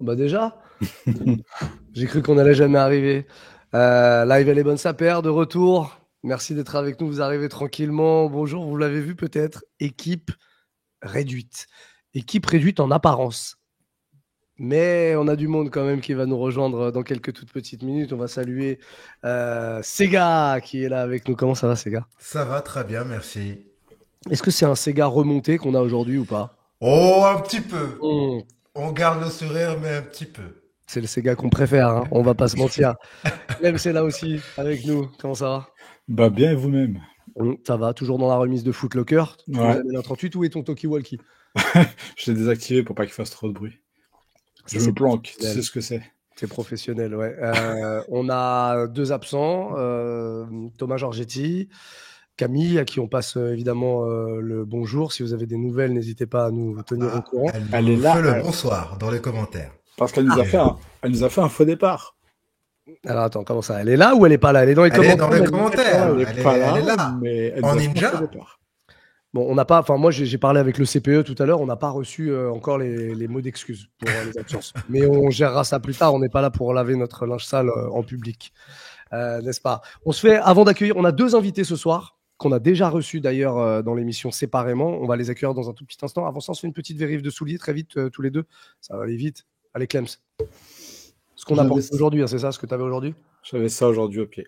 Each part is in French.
Bah déjà, j'ai cru qu'on allait jamais arriver. Live elle est bonne sa paire de retour. Merci d'être avec nous. Vous arrivez tranquillement. Bonjour, vous l'avez vu peut-être. Équipe réduite. Équipe réduite en apparence. Mais on a du monde quand même qui va nous rejoindre dans quelques toutes petites minutes. On va saluer Sega qui est là avec nous. Comment ça va, Sega? Ça va très bien, merci. Est-ce que c'est un Sega remonté qu'on a aujourd'hui ou pas? Oh, un petit peu. Hmm, On garde le sourire, mais un petit peu. c'est le Sega qu'on préfère, hein. On va pas se mentir. Clem, c'est là aussi avec nous. Comment ça va? Bah bien et vous-même. Ça va, toujours dans la remise de Footlocker. Tu nous Ouais, amènes un 38. Où est ton Talkie-Walkie? je l'ai désactivé pour pas qu'il fasse trop de bruit. Ça, Je me c'est planque, tu professionnel. sais ce que c'est. C'est professionnel, ouais. On a deux absents, Thomas Giorgetti, Camille, à qui on passe évidemment le bonjour. Si vous avez des nouvelles, n'hésitez pas à nous tenir au Ah, courant. elle Elle est nous là, fait le bonsoir dans les commentaires. parce qu'elle nous a fait Et elle nous a fait un faux départ. Alors attends, comment ça? Elle est là ou elle est pas là? Elle est dans les elle est dans commentaires. les Mais... commentaires. Elle est pas Elle est là, là. mais elle En nous a fait un faux ninja. départ. Bon, on n'a pas. Enfin, moi, j'ai parlé avec le CPE tout à l'heure. On n'a pas reçu encore les mots d'excuses pour les absences. Mais on gérera ça plus tard. On n'est pas là pour laver notre linge sale en public, n'est-ce pas? On se fait avant d'accueillir. On a deux invités ce soir qu'on a déjà reçus d'ailleurs dans l'émission séparément. On va les accueillir dans un tout petit instant. Avant ça, on se fait une petite vérif de souliers très vite tous les deux. Ça va aller vite. Allez, Clems. Ce qu'on a J'avais porté aujourd'hui, hein, c'est ça, ce que tu avais aujourd'hui? j'avais ça aujourd'hui au pied.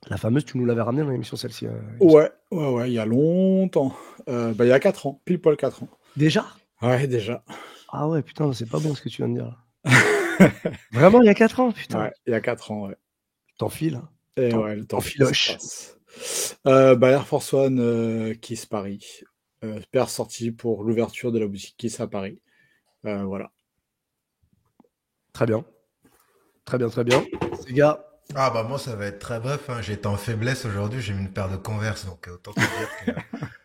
La fameuse, tu nous l'avais ramenée dans l'émission celle-ci. Ouais, il y a longtemps. Il y a 4 ans, pile poil 4 ans. Déjà? Ouais, déjà. Ah ouais, putain, c'est pas bon ce que tu viens de dire là. Vraiment, il y a 4 ans, putain. Ouais, il y a 4 ans, ouais. T'enfiles. Et T'en- ouais, le temps t'enfiloches. passe. Air Force One Kiss Paris. Paire sortie pour l'ouverture de la boutique Kiss à Paris. Voilà. Très bien. Très bien, très bien. Les gars, Ah bah moi ça va être très bref. Hein. J'étais en faiblesse aujourd'hui. J'ai mis une paire de Converse, donc autant te dire que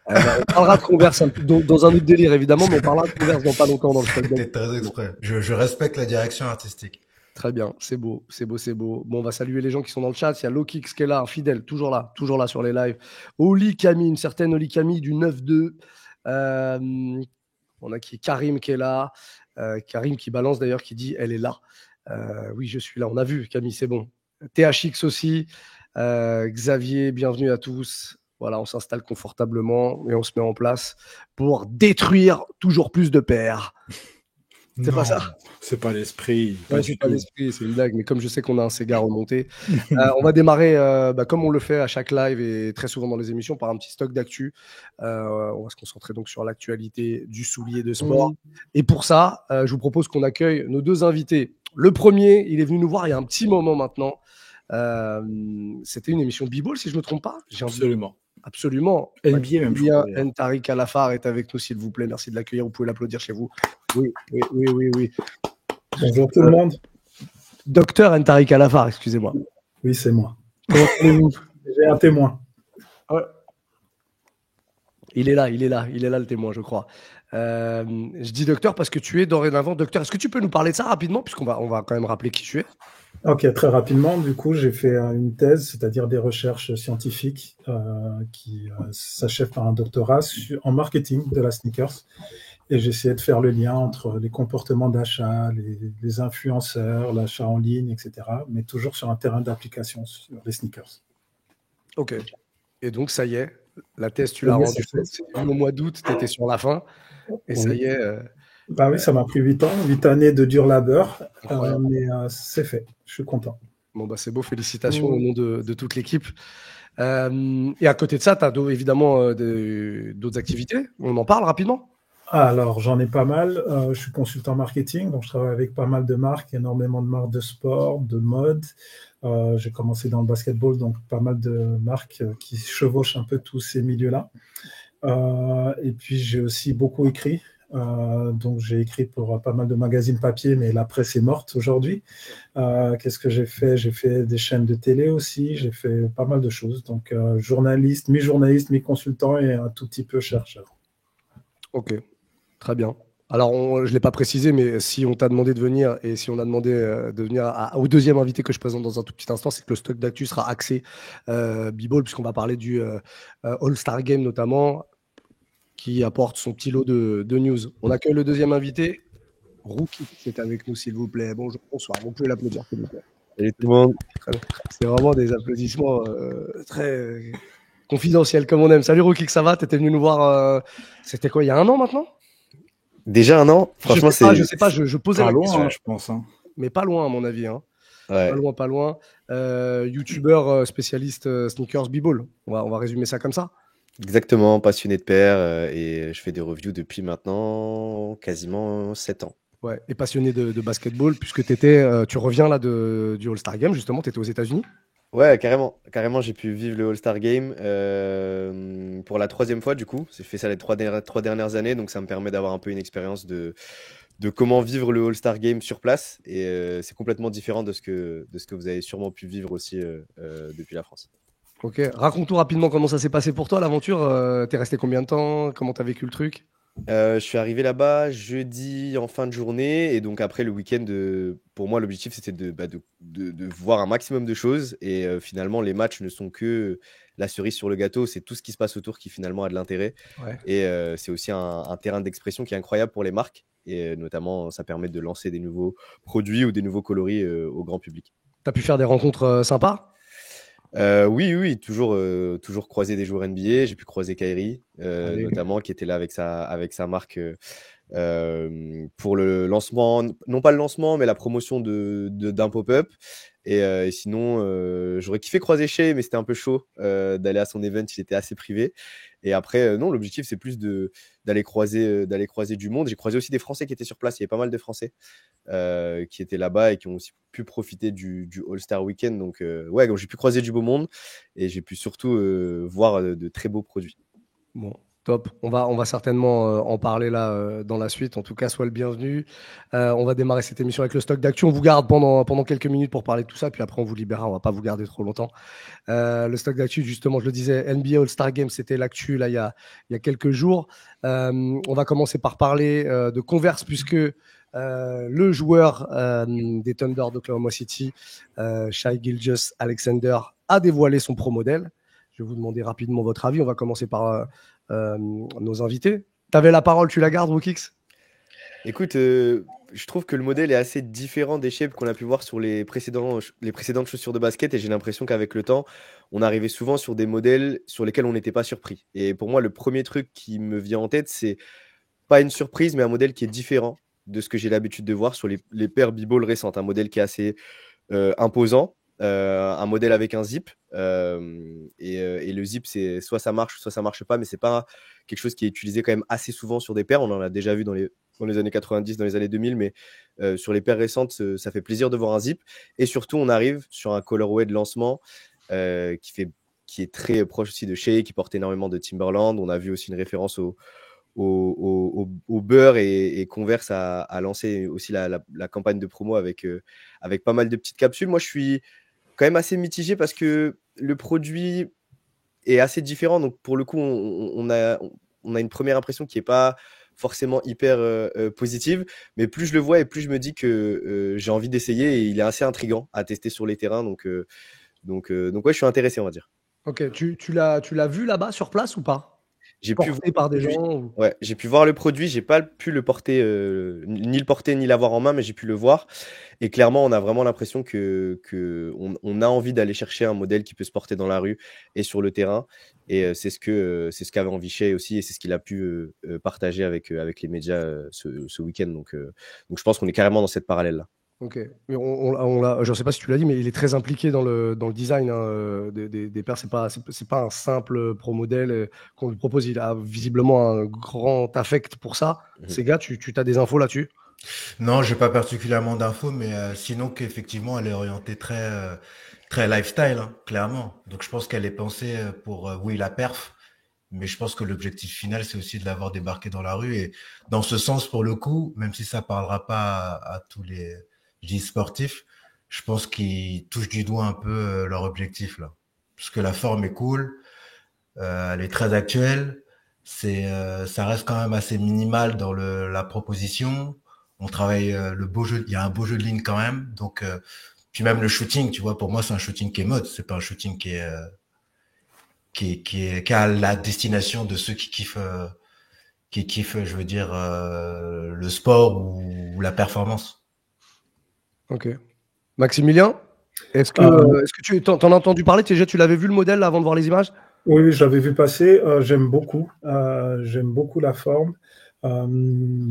on parlera de Converse dans un autre délire, évidemment, mais on parlera de Converse dans pas longtemps dans le stock. c'était très exprès. Je respecte la direction artistique. Très bien, c'est beau, c'est beau, c'est beau. Bon, on va saluer les gens qui sont dans le chat. Il y a Lokix qui est là, fidèle, toujours là sur les lives. Oli Camille, une certaine Oli Camille du 9-2. On a Karim qui est là. Karim qui balance d'ailleurs, qui dit elle est là. Oui, je suis là. On a vu, Camille, c'est bon. THX aussi. Xavier, bienvenue à tous. Voilà, on s'installe confortablement et on se met en place pour détruire toujours plus de paires. C'est pas Non. ça? C'est pas l'esprit, pas Ouais, du c'est pas tout. l'esprit, c'est une blague. Mais comme je sais qu'on a un Sega remonté, on va démarrer, comme on le fait à chaque live et très souvent dans les émissions, par un petit stock d'actu. On va se concentrer donc sur l'actualité du soulier de sport. Et pour ça, je vous propose qu'on accueille nos deux invités. Le premier, il est venu nous voir il y a un petit moment maintenant. C'était une émission B-Ball, si je ne me trompe pas. Absolument. Absolument. NBA même, je crois. Julien Ntari Calafar est avec nous, s'il vous plaît. Merci de l'accueillir. Vous pouvez l'applaudir chez vous. Oui. Bonjour tout le monde. Docteur Ntari Calafar, excusez-moi. Oui, c'est moi. Comment allez-vous? J'ai un témoin. Ouais. Il est là le témoin, je crois. Je dis docteur parce que tu es dorénavant docteur. Est-ce que tu peux nous parler de ça rapidement, on va quand même rappeler qui tu es? Ok, très rapidement, du coup, j'ai fait une thèse, c'est-à-dire des recherches scientifiques qui s'achèvent par un doctorat en marketing de la sneakers. Et j'ai essayé de faire le lien entre les comportements d'achat, les influenceurs, l'achat en ligne, etc. Mais toujours sur un terrain d'application sur les sneakers. Ok. Et donc, ça y est, la thèse, tu l'as rendue. Au mois d'août, tu étais sur la fin. Et ça y est. Bah oui, ça m'a pris 8 ans, 8 années de dur labeur, Incroyable. mais c'est fait, je suis content. Bon, bah, c'est beau, félicitations au nom de toute l'équipe. Et à côté de ça, tu as évidemment d'autres activités. On en parle rapidement? Alors, j'en ai pas mal. Je suis consultant marketing, donc je travaille avec pas mal de marques, énormément de marques de sport, de mode. J'ai commencé dans le basketball, donc pas mal de marques qui chevauchent un peu tous ces milieux-là. Et puis, j'ai aussi beaucoup écrit. Donc j'ai écrit pour pas mal de magazines papier, mais la presse est morte aujourd'hui. Qu'est-ce que j'ai fait? J'ai fait des chaînes de télé aussi, j'ai fait pas mal de choses. Donc journaliste, mi-journaliste, mi-consultant et un tout petit peu chercheur. Ok, très bien. Alors, je ne l'ai pas précisé, mais si on t'a demandé de venir et si on a demandé de venir au deuxième invité que je présente dans un tout petit instant, c'est que le stock d'actu sera axé B-Ball, puisqu'on va parler du All-Star Game notamment, qui apporte son petit lot de news. On accueille le deuxième invité. Rookie, c'est avec nous, s'il vous plaît. Bonjour, bonsoir. Vous pouvez l'applaudir, s'il vous plaît. Salut tout le monde. C'est vraiment des applaudissements très confidentiels, comme on aime. Salut Rookie, ça va? T'étais venu nous voir, c'était quoi, il y a 1 an maintenant? Déjà 1 an? Franchement, je sais pas, je posais la question. Loin, je pense. Hein. Mais pas loin, à mon avis. Hein. Ouais. Pas loin. YouTubeur spécialiste sneakers b-ball. On va résumer ça comme ça. Exactement, passionné de paire et je fais des reviews depuis maintenant quasiment 7 ans. Ouais, et passionné de basketball, puisque tu reviens là du All-Star Game, justement, tu étais aux États-Unis. Ouais, carrément, j'ai pu vivre le All-Star Game pour la 3e fois du coup. J'ai fait ça les 3 dernières années, donc ça me permet d'avoir un peu une expérience de comment vivre le All-Star Game sur place. Et c'est complètement différent de ce que vous avez sûrement pu vivre aussi depuis la France. Ok, raconte-nous rapidement comment ça s'est passé pour toi l'aventure. T'es resté combien de temps? Comment t'as vécu le truc? Je suis arrivé là-bas jeudi en fin de journée et donc après le week-end, pour moi l'objectif c'était de voir un maximum de choses et finalement les matchs ne sont que la cerise sur le gâteau, c'est tout ce qui se passe autour qui finalement a de l'intérêt. Ouais. Et c'est aussi un terrain d'expression qui est incroyable pour les marques et notamment ça permet de lancer des nouveaux produits ou des nouveaux coloris au grand public. T'as pu faire des rencontres sympas? Oui, toujours croiser des joueurs NBA. J'ai pu croiser Kyrie, notamment, qui était là avec sa marque pour le lancement, non pas le lancement, mais la promotion d'un pop-up. Et sinon, j'aurais kiffé croiser Shea, mais c'était un peu chaud d'aller à son event, il était assez privé. Et après, non, l'objectif, c'est plus d'aller croiser du monde. J'ai croisé aussi des Français qui étaient sur place. Il y avait pas mal de Français qui étaient là-bas et qui ont aussi pu profiter du All-Star Weekend. Donc, j'ai pu croiser du beau monde et j'ai pu surtout voir de très beaux produits. Bon, top. On va certainement en parler là dans la suite. En tout cas, sois le bienvenu. On va démarrer cette émission avec le stock d'actu. On vous garde pendant quelques minutes pour parler de tout ça. Puis après, on vous libérera. On va pas vous garder trop longtemps. Le stock d'actu, justement, je le disais, NBA All-Star Game, c'était l'actu là il y a quelques jours. On va commencer par parler de Converse puisque le joueur des Thunder d'Oklahoma City, Shai Gilgeous-Alexander, a dévoilé son pro modèle. Je vais vous demander rapidement votre avis. On va commencer par nos invités. Tu avais la parole, tu la gardes, Wookix? Écoute, je trouve que le modèle est assez différent des shapes qu'on a pu voir sur les précédentes chaussures de basket et j'ai l'impression qu'avec le temps, on arrivait souvent sur des modèles sur lesquels on n'était pas surpris. Et pour moi, le premier truc qui me vient en tête, c'est pas une surprise, mais un modèle qui est différent de ce que j'ai l'habitude de voir sur les paires b-ball récentes. Un modèle qui est assez imposant. Un modèle avec un zip et le zip, c'est soit ça marche soit ça marche pas, mais c'est pas quelque chose qui est utilisé quand même assez souvent sur des paires. On en a déjà vu dans les années 90, dans les années 2000, mais sur les paires récentes, ça fait plaisir de voir un zip. Et surtout, on arrive sur un colorway de lancement qui est très proche aussi de Shea, qui porte énormément de Timberland. On a vu aussi une référence au beurre et Converse a lancé aussi la campagne de promo avec pas mal de petites capsules. Moi, je suis quand même assez mitigé parce que le produit est assez différent. Donc, pour le coup, on a une première impression qui n'est pas forcément hyper positive. Mais plus je le vois et plus je me dis que j'ai envie d'essayer. Et il est assez intriguant à tester sur les terrains. Donc ouais, je suis intéressé, on va dire. Ok, tu l'as vu là-bas sur place ou pas? J'ai pu voir par des gens ou... Ouais, j'ai pu voir le produit, j'ai pas pu le porter, ni l'avoir en main, mais j'ai pu le voir. Et clairement, on a vraiment l'impression on a envie d'aller chercher un modèle qui peut se porter dans la rue et sur le terrain. Et c'est ce qu'avait envie Shea aussi, et c'est ce qu'il a pu partager avec les médias ce week-end. Donc je pense qu'on est carrément dans cette parallèle-là. Ok, mais je ne sais pas si tu l'as dit, mais il est très impliqué dans le design des paires. C'est pas un simple pro modèle qu'on lui propose. Il a visiblement un grand affect pour ça. Ces gars, tu as des infos là-dessus? Non, j'ai pas particulièrement d'infos, mais sinon qu'effectivement, elle est orientée très lifestyle, hein, clairement. Donc je pense qu'elle est pensée pour oui la perf, mais je pense que l'objectif final, c'est aussi de l'avoir débarqué dans la rue. Et dans ce sens, pour le coup, même si ça parlera pas à tous les sportifs, je pense qu'ils touchent du doigt un peu leur objectif là, parce que la forme est cool, elle est très actuelle, ça reste quand même assez minimal dans la proposition. On travaille le beau jeu, il y a un beau jeu de ligne quand même, donc puis même le shooting, tu vois, pour moi c'est un shooting qui est mode, c'est pas un shooting qui est à la destination de ceux qui kiffent qui kiffent, je veux dire, le sport ou la performance. Ok. Maximilien, est-ce que, Euh, est-ce que tu t'en as entendu parler? Tu l'avais vu le modèle là, avant de voir les images? oui, oui, j'avais vu passer. J'aime beaucoup. J'aime beaucoup la forme.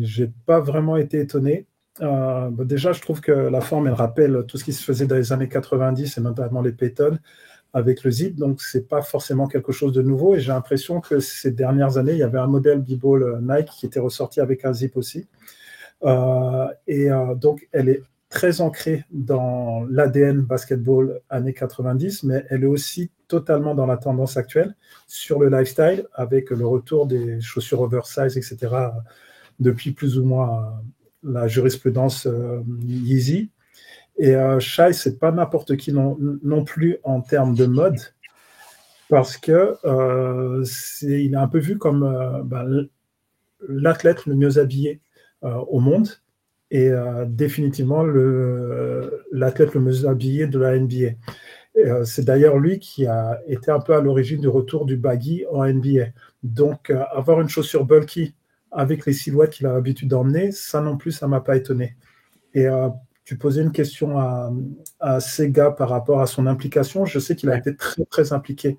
J'ai pas vraiment été étonné. Bah, déjà, je trouve que la forme, elle rappelle tout ce qui se faisait dans les années 90 et notamment les Peyton avec le zip. Donc, c'est pas forcément quelque chose de nouveau. Et j'ai l'impression que ces dernières années, il y avait un modèle B-Ball Nike qui était ressorti avec un zip aussi. Donc, elle est très ancrée dans l'ADN basketball années 90, mais elle est aussi totalement dans la tendance actuelle sur le lifestyle avec le retour des chaussures oversize, etc. depuis plus ou moins la jurisprudence Yeezy. Et Shai, c'est pas n'importe qui non plus en termes de mode, parce que il est un peu vu comme l'athlète le mieux habillé au monde et définitivement l'athlète le mieux habillé de la NBA. C'est d'ailleurs lui qui a été un peu à l'origine du retour du baggy en NBA. Donc, avoir une chaussure bulky avec les silhouettes qu'il a l'habitude d'emmener, ça non plus, ça ne m'a pas étonné. Et tu posais une question à Sega par rapport à son implication. Je sais qu'il a été très, très impliqué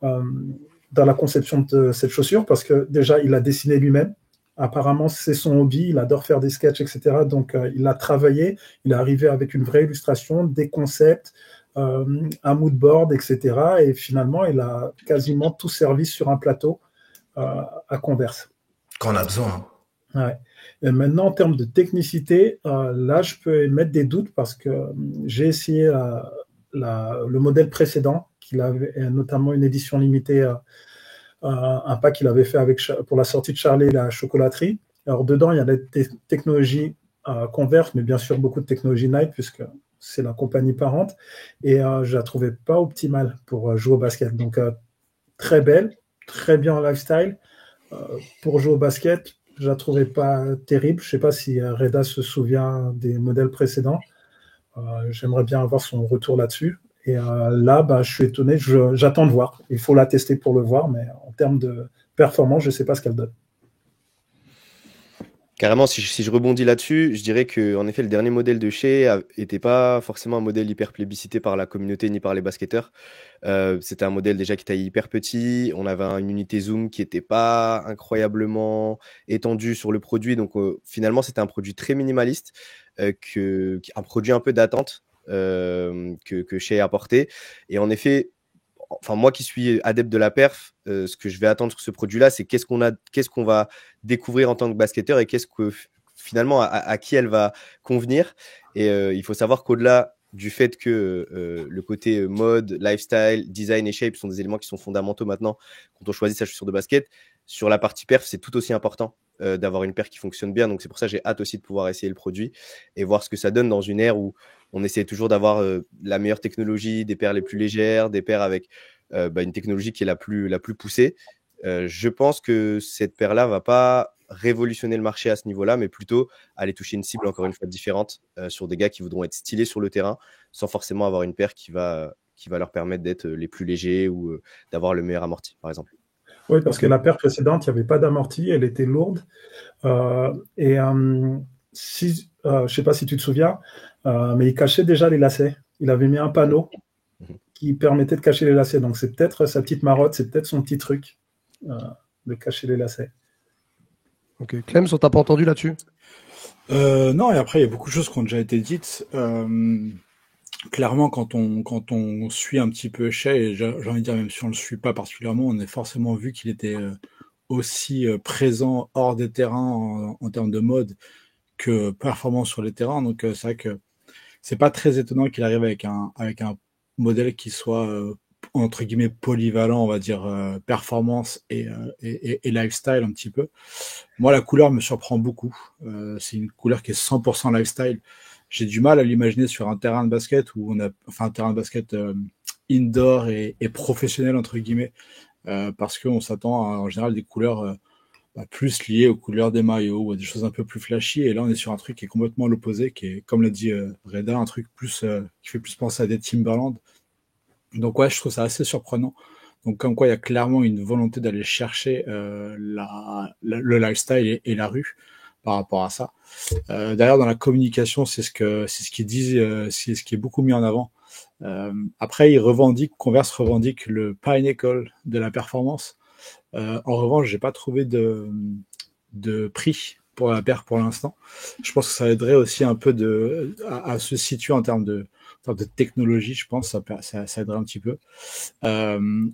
dans la conception de cette chaussure parce que déjà, il l'a dessiné lui-même. Apparemment, c'est son hobby, il adore faire des sketchs, etc. Donc, il a travaillé, il est arrivé avec une vraie illustration, des concepts, un mood board, etc. Et finalement, il a quasiment tout servi sur un plateau à Converse. Quand on a besoin. Hein. Ouais. Et maintenant, en termes de technicité, là, je peux émettre des doutes parce que j'ai essayé le modèle précédent, qu'il avait notamment une édition limitée, un pack qu'il avait fait pour la sortie de Charlie et la chocolaterie. Alors, dedans, il y a des technologies Converse, mais bien sûr beaucoup de technologies Nike, puisque c'est la compagnie parente. Et je la trouvais pas optimale pour jouer au basket. Donc, très belle, très bien en lifestyle. Pour jouer au basket, je la trouvais pas terrible. Je sais pas si Reda se souvient des modèles précédents. J'aimerais bien avoir son retour là-dessus. Et là, je suis étonné. J'attends de voir. Il faut la tester pour le voir, mais en termes de performance, je ne sais pas ce qu'elle donne. Carrément, si je rebondis là-dessus, je dirais que en effet, le dernier modèle de Shea n'était pas forcément un modèle hyper plébiscité par la communauté ni par les basketteurs. C'était un modèle déjà qui était hyper petit. On avait une unité zoom qui n'était pas incroyablement étendue sur le produit. Donc finalement, c'était un produit très minimaliste, un produit un peu d'attente que Shea a apporté. Et en effet, enfin moi qui suis adepte de la perf, ce que je vais attendre sur ce produit-là, c'est qu'est-ce qu'on va découvrir en tant que basketteur et qu'est-ce que finalement à qui elle va convenir. Et il faut savoir qu'au-delà du fait que le côté mode, lifestyle, design et shape sont des éléments qui sont fondamentaux maintenant quand on choisit sa chaussure de basket, sur la partie perf, c'est tout aussi important d'avoir une paire qui fonctionne bien. Donc c'est pour ça que j'ai hâte aussi de pouvoir essayer le produit et voir ce que ça donne dans une ère où on essaie toujours d'avoir la meilleure technologie, des paires les plus légères, des paires avec une technologie qui est la plus poussée. Je pense que cette paire-là ne va pas révolutionner le marché à ce niveau-là, mais plutôt aller toucher une cible encore une fois différente sur des gars qui voudront être stylés sur le terrain sans forcément avoir une paire qui va leur permettre d'être les plus légers ou d'avoir le meilleur amorti, par exemple. Oui, parce que la paire précédente, il n'y avait pas d'amorti, elle était lourde. Je ne sais pas si tu te souviens, mais il cachait déjà les lacets. Il avait mis un panneau qui permettait de cacher les lacets. Donc, c'est peut-être sa petite marotte, c'est peut-être son petit truc de cacher les lacets. Ok. Clem, on t'a pas entendu là-dessus? Non, et après, il y a beaucoup de choses qui ont déjà été dites. Clairement, quand on suit un petit peu Shea, et j'ai envie de dire, même si on le suit pas particulièrement, on a forcément vu qu'il était aussi présent hors des terrains en termes de mode que performant sur les terrains. Donc, c'est vrai que c'est pas très étonnant qu'il arrive avec un modèle qui soit entre guillemets polyvalent, on va dire performance et lifestyle un petit peu. Moi, la couleur me surprend beaucoup. C'est une couleur qui est 100% lifestyle. J'ai du mal à l'imaginer sur un terrain de basket où un terrain de basket indoor et professionnel entre guillemets, parce qu'on s'attend à, en général, des couleurs plus liées aux couleurs des maillots ou à des choses un peu plus flashy. Et là, on est sur un truc qui est complètement l'opposé, qui est, comme l'a dit Reda, un truc plus qui fait plus penser à des Timberland. Donc ouais, je trouve ça assez surprenant Donc, comme quoi, il y a clairement une volonté d'aller chercher le lifestyle et la rue par rapport à ça. D'ailleurs, dans la communication, c'est ce qu'ils disent, c'est ce qui est beaucoup mis en avant. Après, Converse revendique le pinnacle de la performance. En revanche, j'ai pas trouvé de prix pour la paire pour l'instant. Je pense que ça aiderait aussi un peu à se situer en termes de technologie, je pense, ça aiderait un petit peu.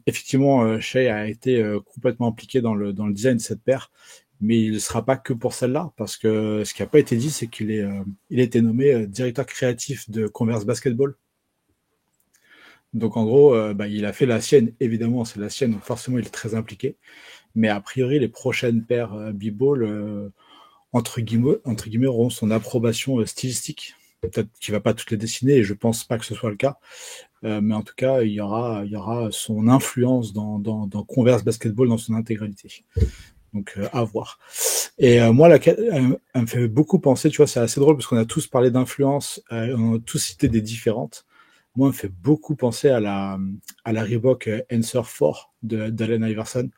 Effectivement, Shai a été complètement impliqué dans le design de cette paire, mais il ne sera pas que pour celle-là, parce que ce qui n'a pas été dit, c'est qu'il a été nommé directeur créatif de Converse Basketball. Donc en gros, il a fait la sienne, évidemment, c'est la sienne, donc forcément il est très impliqué. Mais a priori, les prochaines paires B-Ball, entre guillemets, auront son approbation stylistique. Peut-être qu'il va pas toutes les dessiner, et je pense pas que ce soit le cas. Mais en tout cas, il y aura son influence dans Converse Basketball dans son intégralité. Donc à voir. Et moi, elle me fait beaucoup penser, tu vois, c'est assez drôle parce qu'on a tous parlé d'influence, on a tous cité des différentes. Moi, elle me fait beaucoup penser à la Reebok Answer 4 d'Allen Iverson.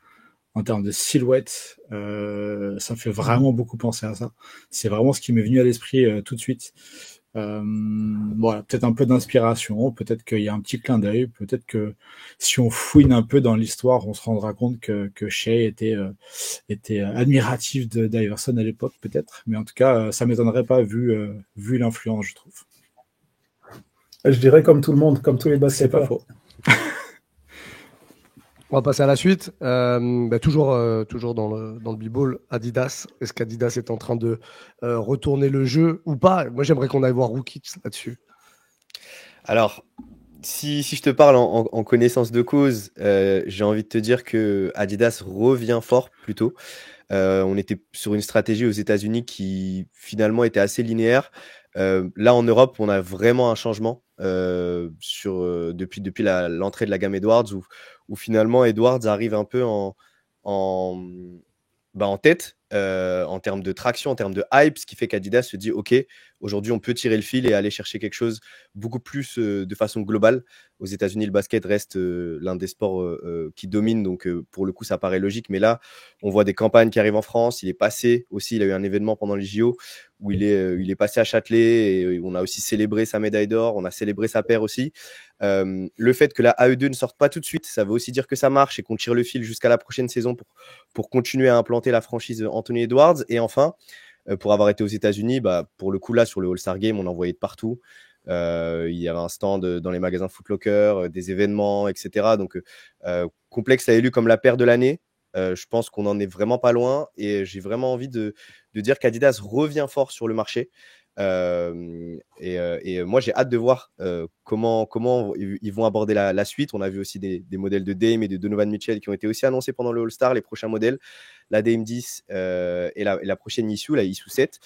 En termes de silhouette, ça me fait vraiment beaucoup penser à ça. C'est vraiment ce qui m'est venu à l'esprit tout de suite. Voilà, peut-être un peu d'inspiration, peut-être qu'il y a un petit clin d'œil, peut-être que si on fouine un peu dans l'histoire, on se rendra compte que Shai était admiratif d'Iverson à l'époque, peut-être. Mais en tout cas, ça m'étonnerait pas vu l'influence, je trouve. Je dirais comme tout le monde, comme tous les basketteurs. C'est pas faux. On va passer à la suite. Toujours dans le b-ball, Adidas. Est-ce qu'Adidas est en train de retourner le jeu ou pas? Moi, j'aimerais qu'on aille voir Rookies là-dessus. Alors, si je te parle en connaissance de cause, j'ai envie de te dire que Adidas revient fort plutôt. On était sur une stratégie aux États-Unis qui finalement était assez linéaire. Là, en Europe, on a vraiment un changement depuis l'entrée de la gamme Edwards où finalement Edwards arrive un peu en tête en termes de traction, en termes de hype, ce qui fait qu'Adidas se dit ok, aujourd'hui on peut tirer le fil et aller chercher quelque chose beaucoup plus de façon globale. Aux États-Unis, le basket reste l'un des sports qui domine, donc pour le coup ça paraît logique, mais là on voit des campagnes qui arrivent en France. Il est passé aussi, il a eu un événement pendant les JO où il est passé à Châtelet et on a aussi célébré sa médaille d'or, on a célébré sa paire aussi. Le fait que la AE2 ne sorte pas tout de suite, ça veut aussi dire que ça marche et qu'on tire le fil jusqu'à la prochaine saison pour continuer à implanter la franchise Anthony Edwards. Et enfin, pour avoir été aux États-Unis, pour le coup là sur le All-Star Game, on en voyait de partout. Il y avait un stand dans les magasins Foot Locker, des événements, etc. Donc Complex a élu comme la paire de l'année. Je pense qu'on n'en est vraiment pas loin et j'ai vraiment envie de dire qu'Adidas revient fort sur le marché. Et moi j'ai hâte de voir comment ils vont aborder la suite. On a vu aussi des modèles de Dame et de Donovan Mitchell qui ont été aussi annoncés pendant le All-Star, les prochains modèles, la Dame 10 et la prochaine issue, la issue 7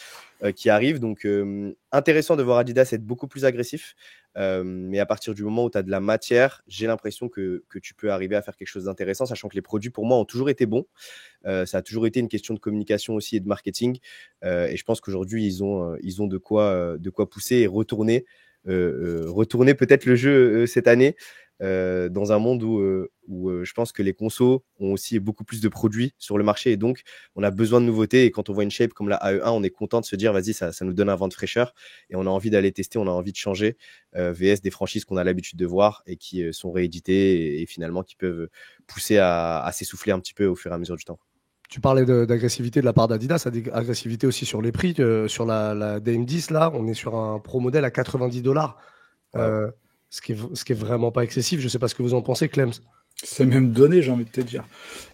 qui arrive. Donc intéressant de voir Adidas être beaucoup plus agressif, mais à partir du moment où tu as de la matière, j'ai l'impression que tu peux arriver à faire quelque chose d'intéressant, sachant que les produits pour moi ont toujours été bons. Ça a toujours été une question de communication aussi et de marketing, et je pense qu'aujourd'hui ils ont de quoi pousser et retourner peut-être le jeu cette année, dans un monde où je pense que les consos ont aussi beaucoup plus de produits sur le marché et donc on a besoin de nouveautés. Et quand on voit une shape comme la AE1, on est content de se dire vas-y, ça nous donne un vent de fraîcheur et on a envie d'aller tester, on a envie de changer, VS des franchises qu'on a l'habitude de voir et qui sont rééditées et finalement qui peuvent pousser à s'essouffler un petit peu au fur et à mesure du temps. Tu parlais d'agressivité de la part d'Adidas, agressivité aussi sur les prix. Sur la DM10, là, on est sur un pro modèle à $90. Ouais. Ce qui est vraiment pas excessif. Je sais pas ce que vous en pensez, Clems. C'est même donné, j'ai envie de te dire.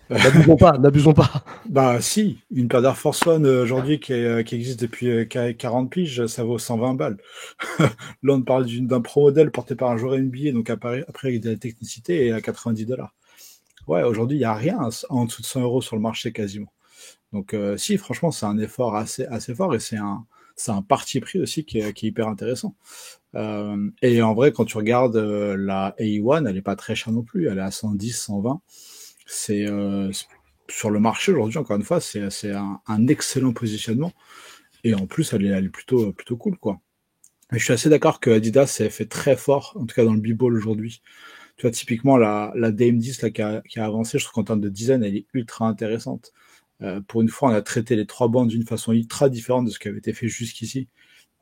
N'abusons pas. Bah si, une paire d'Air Force One aujourd'hui qui existe depuis 40 piges, ça vaut 120 balles. Là, on parle d'un pro modèle porté par un joueur NBA, donc après avec de la technicité et à $90. Ouais, aujourd'hui, il n'y a rien en dessous de 100 € sur le marché quasiment. Donc si, franchement, c'est un effort assez fort et c'est un parti pris aussi qui est hyper intéressant. Et en vrai, quand tu regardes la AE1, elle est pas très chère non plus, elle est à 110, 120. C'est sur le marché aujourd'hui, encore une fois, c'est un excellent positionnement. Et en plus, elle est plutôt cool, quoi. Et je suis assez d'accord que Adidas s'est fait très fort, en tout cas dans le b-ball aujourd'hui, Tu vois, typiquement, la DM10 là, qui a avancé, je trouve qu'en termes de design, elle est ultra intéressante. Pour une fois, on a traité les 3 bandes d'une façon ultra différente de ce qui avait été fait jusqu'ici.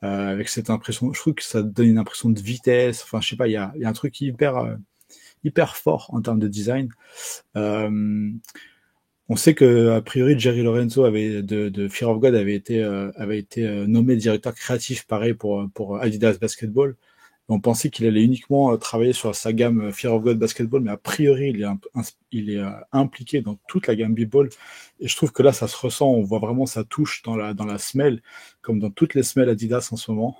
Avec cette impression, je trouve que ça donne une impression de vitesse. Enfin, je sais pas, il y a un truc hyper fort en termes de design. On sait que a priori Jerry Lorenzo de Fear of God avait été nommé directeur créatif, pareil pour Adidas Basketball. On pensait qu'il allait uniquement travailler sur sa gamme Fear of God Basketball, mais a priori il est impliqué dans toute la gamme B-Ball. Et je trouve que là ça se ressent, on voit vraiment sa touche dans la semelle, comme dans toutes les semelles Adidas en ce moment.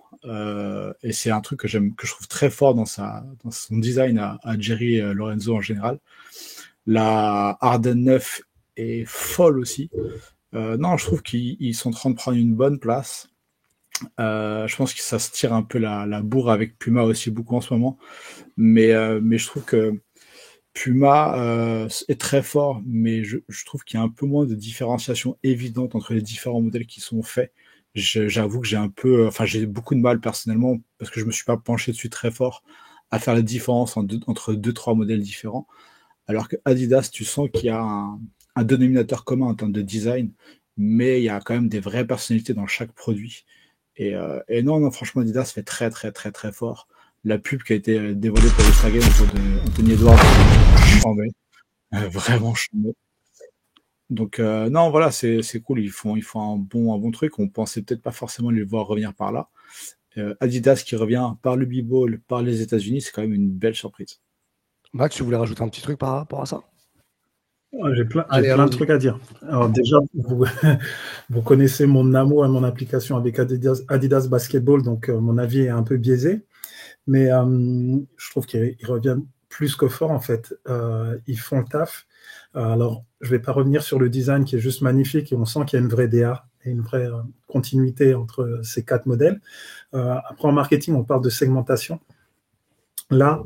Et c'est un truc que je trouve très fort dans son design à Jerry Lorenzo en général. La Harden 9 est folle aussi. Non, je trouve qu'ils sont en train de prendre une bonne place. Je pense que ça se tire un peu la bourre avec Puma aussi beaucoup en ce moment. Mais je trouve que Puma est très fort, mais je trouve qu'il y a un peu moins de différenciation évidente entre les différents modèles qui sont faits. J'avoue que j'ai beaucoup de mal personnellement, parce que je me suis pas penché dessus très fort, à faire la différence entre 2-3 modèles différents. Alors que Adidas, tu sens qu'il y a un dénominateur commun en termes de design, mais il y a quand même des vraies personnalités dans chaque produit. Et non, franchement, Adidas fait très, très, très, très fort. La pub qui a été dévoilée pour Instagram autour de Anthony Edwards, vraiment chambé. Donc, non, voilà, c'est cool. Ils font un bon truc. On pensait peut-être pas forcément les voir revenir par là. Adidas qui revient par le B-Ball, par les États-Unis, c'est quand même une belle surprise. Max, tu voulais rajouter un petit truc par rapport à ça? J'ai plein de trucs à dire. Alors déjà, vous connaissez mon amour et mon application avec Adidas Basketball, donc mon avis est un peu biaisé, mais je trouve qu'ils reviennent plus que fort en fait. Ils font le taf. Alors, je vais pas revenir sur le design qui est juste magnifique et on sent qu'il y a une vraie DA et une vraie continuité entre ces 4 modèles. Après, en marketing, on parle de segmentation. Là,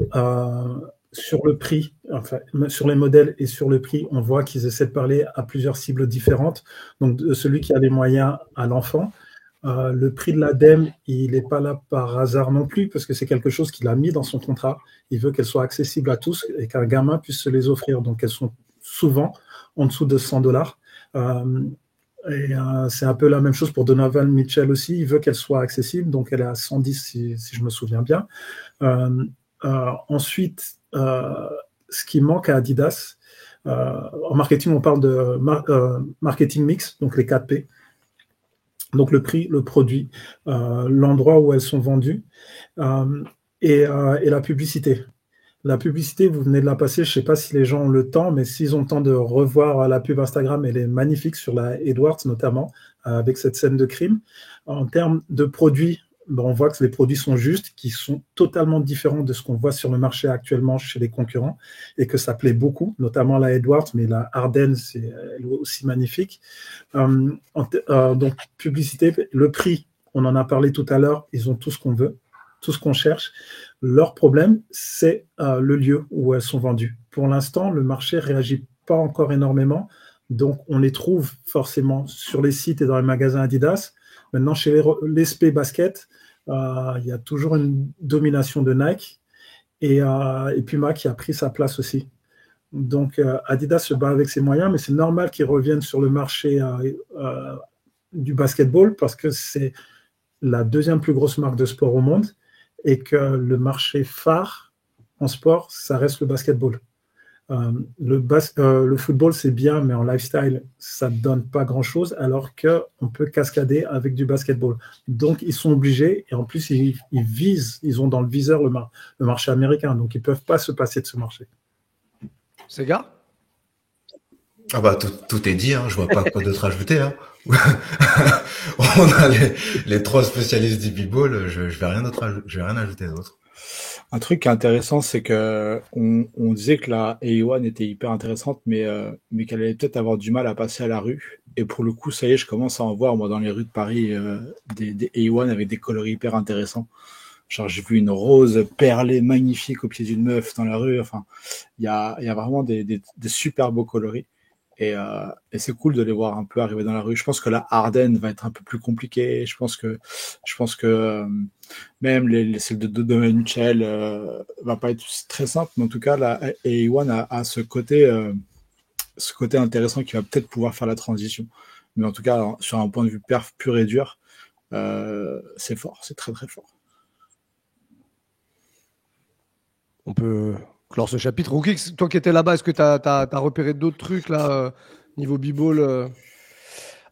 sur le prix, enfin, sur les modèles et sur le prix, on voit qu'ils essaient de parler à plusieurs cibles différentes. Donc, de celui qui a les moyens à l'enfant. Le prix de l'ADEME, il n'est pas là par hasard non plus, parce que c'est quelque chose qu'il a mis dans son contrat. Il veut qu'elles soient accessibles à tous et qu'un gamin puisse se les offrir. Donc, elles sont souvent en dessous de $100. C'est un peu la même chose pour Donovan Mitchell aussi. Il veut qu'elle soit accessible, donc elle est à 110 si je me souviens bien. Ensuite, ce qui manque à Adidas, en marketing, on parle de marketing mix, donc les 4P. Donc le prix, le produit, l'endroit où elles sont vendues et la publicité. La publicité, vous venez de la passer, je ne sais pas si les gens ont le temps, mais s'ils ont le temps de revoir la pub Instagram, elle est magnifique sur la Edwards notamment, avec cette scène de crime. En termes de produits, on voit que les produits sont justes, qui sont totalement différents de ce qu'on voit sur le marché actuellement chez les concurrents, et que ça plaît beaucoup, notamment la Edwards, mais la Harden, elle est aussi magnifique. Donc, publicité, le prix, on en a parlé tout à l'heure, ils ont tout ce qu'on veut, tout ce qu'on cherche. Leur problème, c'est le lieu où elles sont vendues. Pour l'instant, le marché ne réagit pas encore énormément, donc on les trouve forcément sur les sites et dans les magasins Adidas. Maintenant, chez les SP Basket, il y a toujours une domination de Nike et Puma qui a pris sa place aussi. Donc, Adidas se bat avec ses moyens, mais c'est normal qu'ils reviennent sur le marché du basketball parce que c'est la deuxième plus grosse marque de sport au monde et que le marché phare en sport, ça reste le basketball. Le football, c'est bien, mais en lifestyle, ça ne donne pas grand-chose, alors qu'on peut cascader avec du basketball. Donc, ils sont obligés, et en plus, ils visent, ils ont dans le viseur le marché américain, donc ils ne peuvent pas se passer de ce marché. Sega ? Ah bah tout est dit, hein. Je vois pas quoi d'autre ajouter. Hein. On a les 3 spécialistes du b-ball, je vais rien ajouter d'autre. Un truc qui est intéressant, c'est que on disait que la A1 était hyper intéressante, mais qu'elle allait peut-être avoir du mal à passer à la rue. Et pour le coup, ça y est, je commence à en voir moi dans les rues de Paris des A1 avec des coloris hyper intéressants. Genre j'ai vu une rose perlée magnifique au pied d'une meuf dans la rue. Enfin, il y a vraiment des super beaux coloris. Et c'est cool de les voir un peu arriver dans la rue. Je pense que la Harden va être un peu plus compliquée. Je pense que même celle de Donovan Mitchell va pas être très simple. Mais en tout cas, là, et Iwan a ce côté intéressant qui va peut-être pouvoir faire la transition. Mais en tout cas, alors, sur un point de vue perf pur et dur, c'est fort, c'est très très fort. On peut clore ce chapitre. Rookix, toi qui étais là-bas, est-ce que tu as repéré d'autres trucs là, niveau b-ball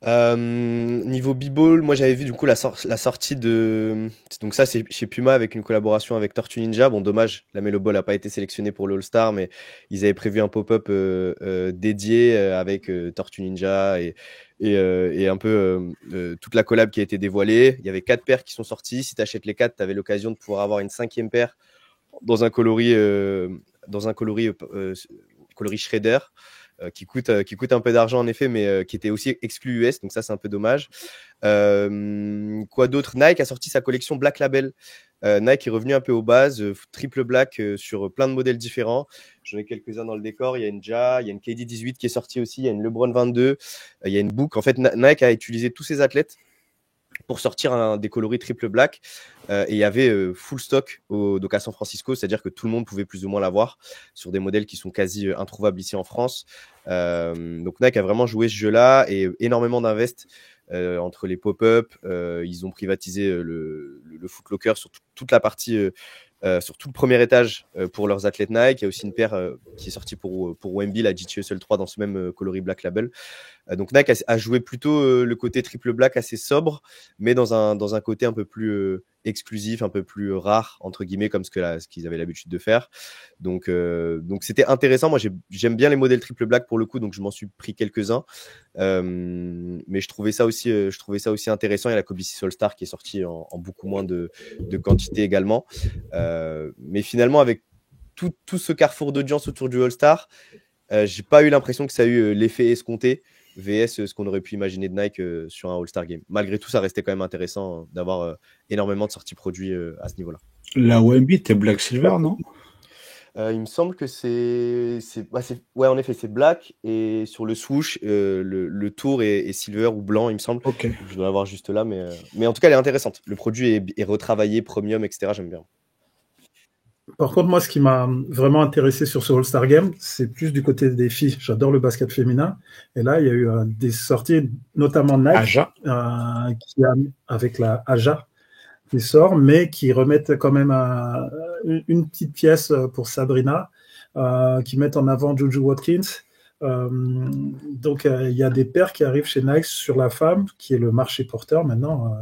Niveau b-ball, moi j'avais vu du coup la sortie de. Donc ça, c'est chez Puma avec une collaboration avec Tortue Ninja. Bon, dommage, la Melo Ball n'a pas été sélectionnée pour l'All-Star, mais ils avaient prévu un pop-up dédié avec Tortue Ninja et un peu toute la collab qui a été dévoilée. Il y avait 4 paires qui sont sorties. Si tu achètes les 4, tu avais l'occasion de pouvoir avoir une 5e paire dans un coloris Shredder. Qui coûte un peu d'argent en effet, mais qui était aussi exclu US, donc ça c'est un peu dommage. Quoi d'autre? Nike a sorti sa collection Black Label. Nike est revenu un peu aux bases, triple black sur plein de modèles différents. J'en ai quelques-uns dans le décor. Il y a une Ja, il y a une KD 18 qui est sortie aussi, il y a une LeBron 22, il y a une Book. En fait, Nike a utilisé tous ses athlètes pour sortir des coloris triple black et il y avait full stock donc à San Francisco, c'est-à-dire que tout le monde pouvait plus ou moins l'avoir sur des modèles qui sont quasi introuvables ici en France. Donc Nike a vraiment joué ce jeu-là et énormément d'invest entre les pop-up. Ils ont privatisé le Foot Locker sur toute la partie sur tout le premier étage pour leurs athlètes Nike. Il y a aussi une paire qui est sortie pour Wemby, la GT Hustle 3 dans ce même coloris Black Label. Donc Nike a joué plutôt le côté triple black assez sobre, mais dans un côté un peu plus exclusif, un peu plus rare, entre guillemets, comme ce qu'ils avaient l'habitude de faire. Donc c'était intéressant. Moi, j'aime bien les modèles triple black pour le coup, donc je m'en suis pris quelques-uns. Mais je trouvais ça aussi intéressant. Il y a la Kobe 6 All-Star qui est sortie en beaucoup moins de quantité également. Mais finalement, avec tout ce carrefour d'audience autour du All-Star, j'ai pas eu l'impression que ça a eu l'effet escompté VS ce qu'on aurait pu imaginer de Nike sur un All-Star Game. Malgré tout, ça restait quand même intéressant d'avoir énormément de sorties produits à ce niveau-là. La Wemby, t'es Black Silver, non? Il me semble que ouais, en effet, c'est black et sur le swoosh, le tour est silver ou blanc, il me semble. Ok. Je dois l'avoir juste là, mais en tout cas, elle est intéressante. Le produit est retravaillé, premium, etc. J'aime bien. Par contre, moi, ce qui m'a vraiment intéressé sur ce All-Star Game, c'est plus du côté des filles. J'adore le basket féminin. Et là, il y a eu des sorties, notamment Nike, avec la Aja qui sort, mais qui remettent quand même une petite pièce pour Sabrina, qui mettent en avant Juju Watkins. Donc, il y a des paires qui arrivent chez Nike sur la femme, qui est le marché porteur maintenant,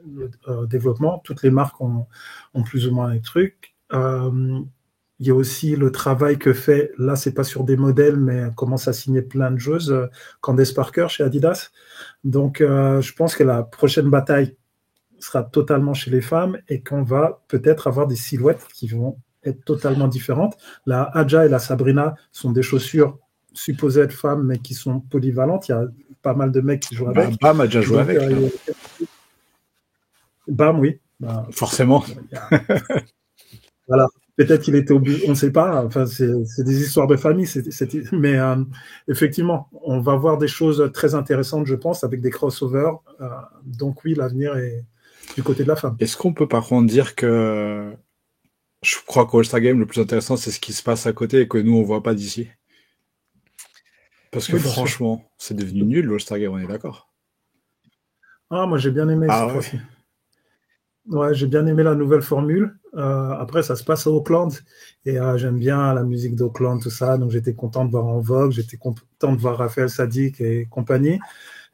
le développement. Toutes les marques ont plus ou moins des trucs. Il y a aussi le travail que fait, là c'est pas sur des modèles, mais commence à signer plein de choses, Candace Parker chez Adidas. Donc je pense que la prochaine bataille sera totalement chez les femmes et qu'on va peut-être avoir des silhouettes qui vont être totalement différentes. La Aja et la Sabrina sont des chaussures supposées être femmes, mais qui sont polyvalentes. Il y a pas mal de mecs qui jouent avec. Bam a déjà joué avec. Bam, oui. Forcément. Voilà, peut-être qu'il était obligé, on ne sait pas, enfin, c'est des histoires de famille, mais effectivement, on va voir des choses très intéressantes, je pense, avec des crossovers. Donc oui, l'avenir est du côté de la femme. Est-ce qu'on peut par contre dire que je crois qu'au All-Star Game, le plus intéressant, c'est ce qui se passe à côté et que nous, on ne voit pas d'ici? Parce que franchement, c'est devenu nul, l'All-Star Game, on est d'accord? Ah, moi, j'ai bien aimé cette fois-ci. Ouais, j'ai bien aimé la nouvelle formule. Après, ça se passe à Auckland et j'aime bien la musique d'Auckland, tout ça. Donc, j'étais content de voir En Vogue, j'étais content de voir Raphaël Sadik et compagnie.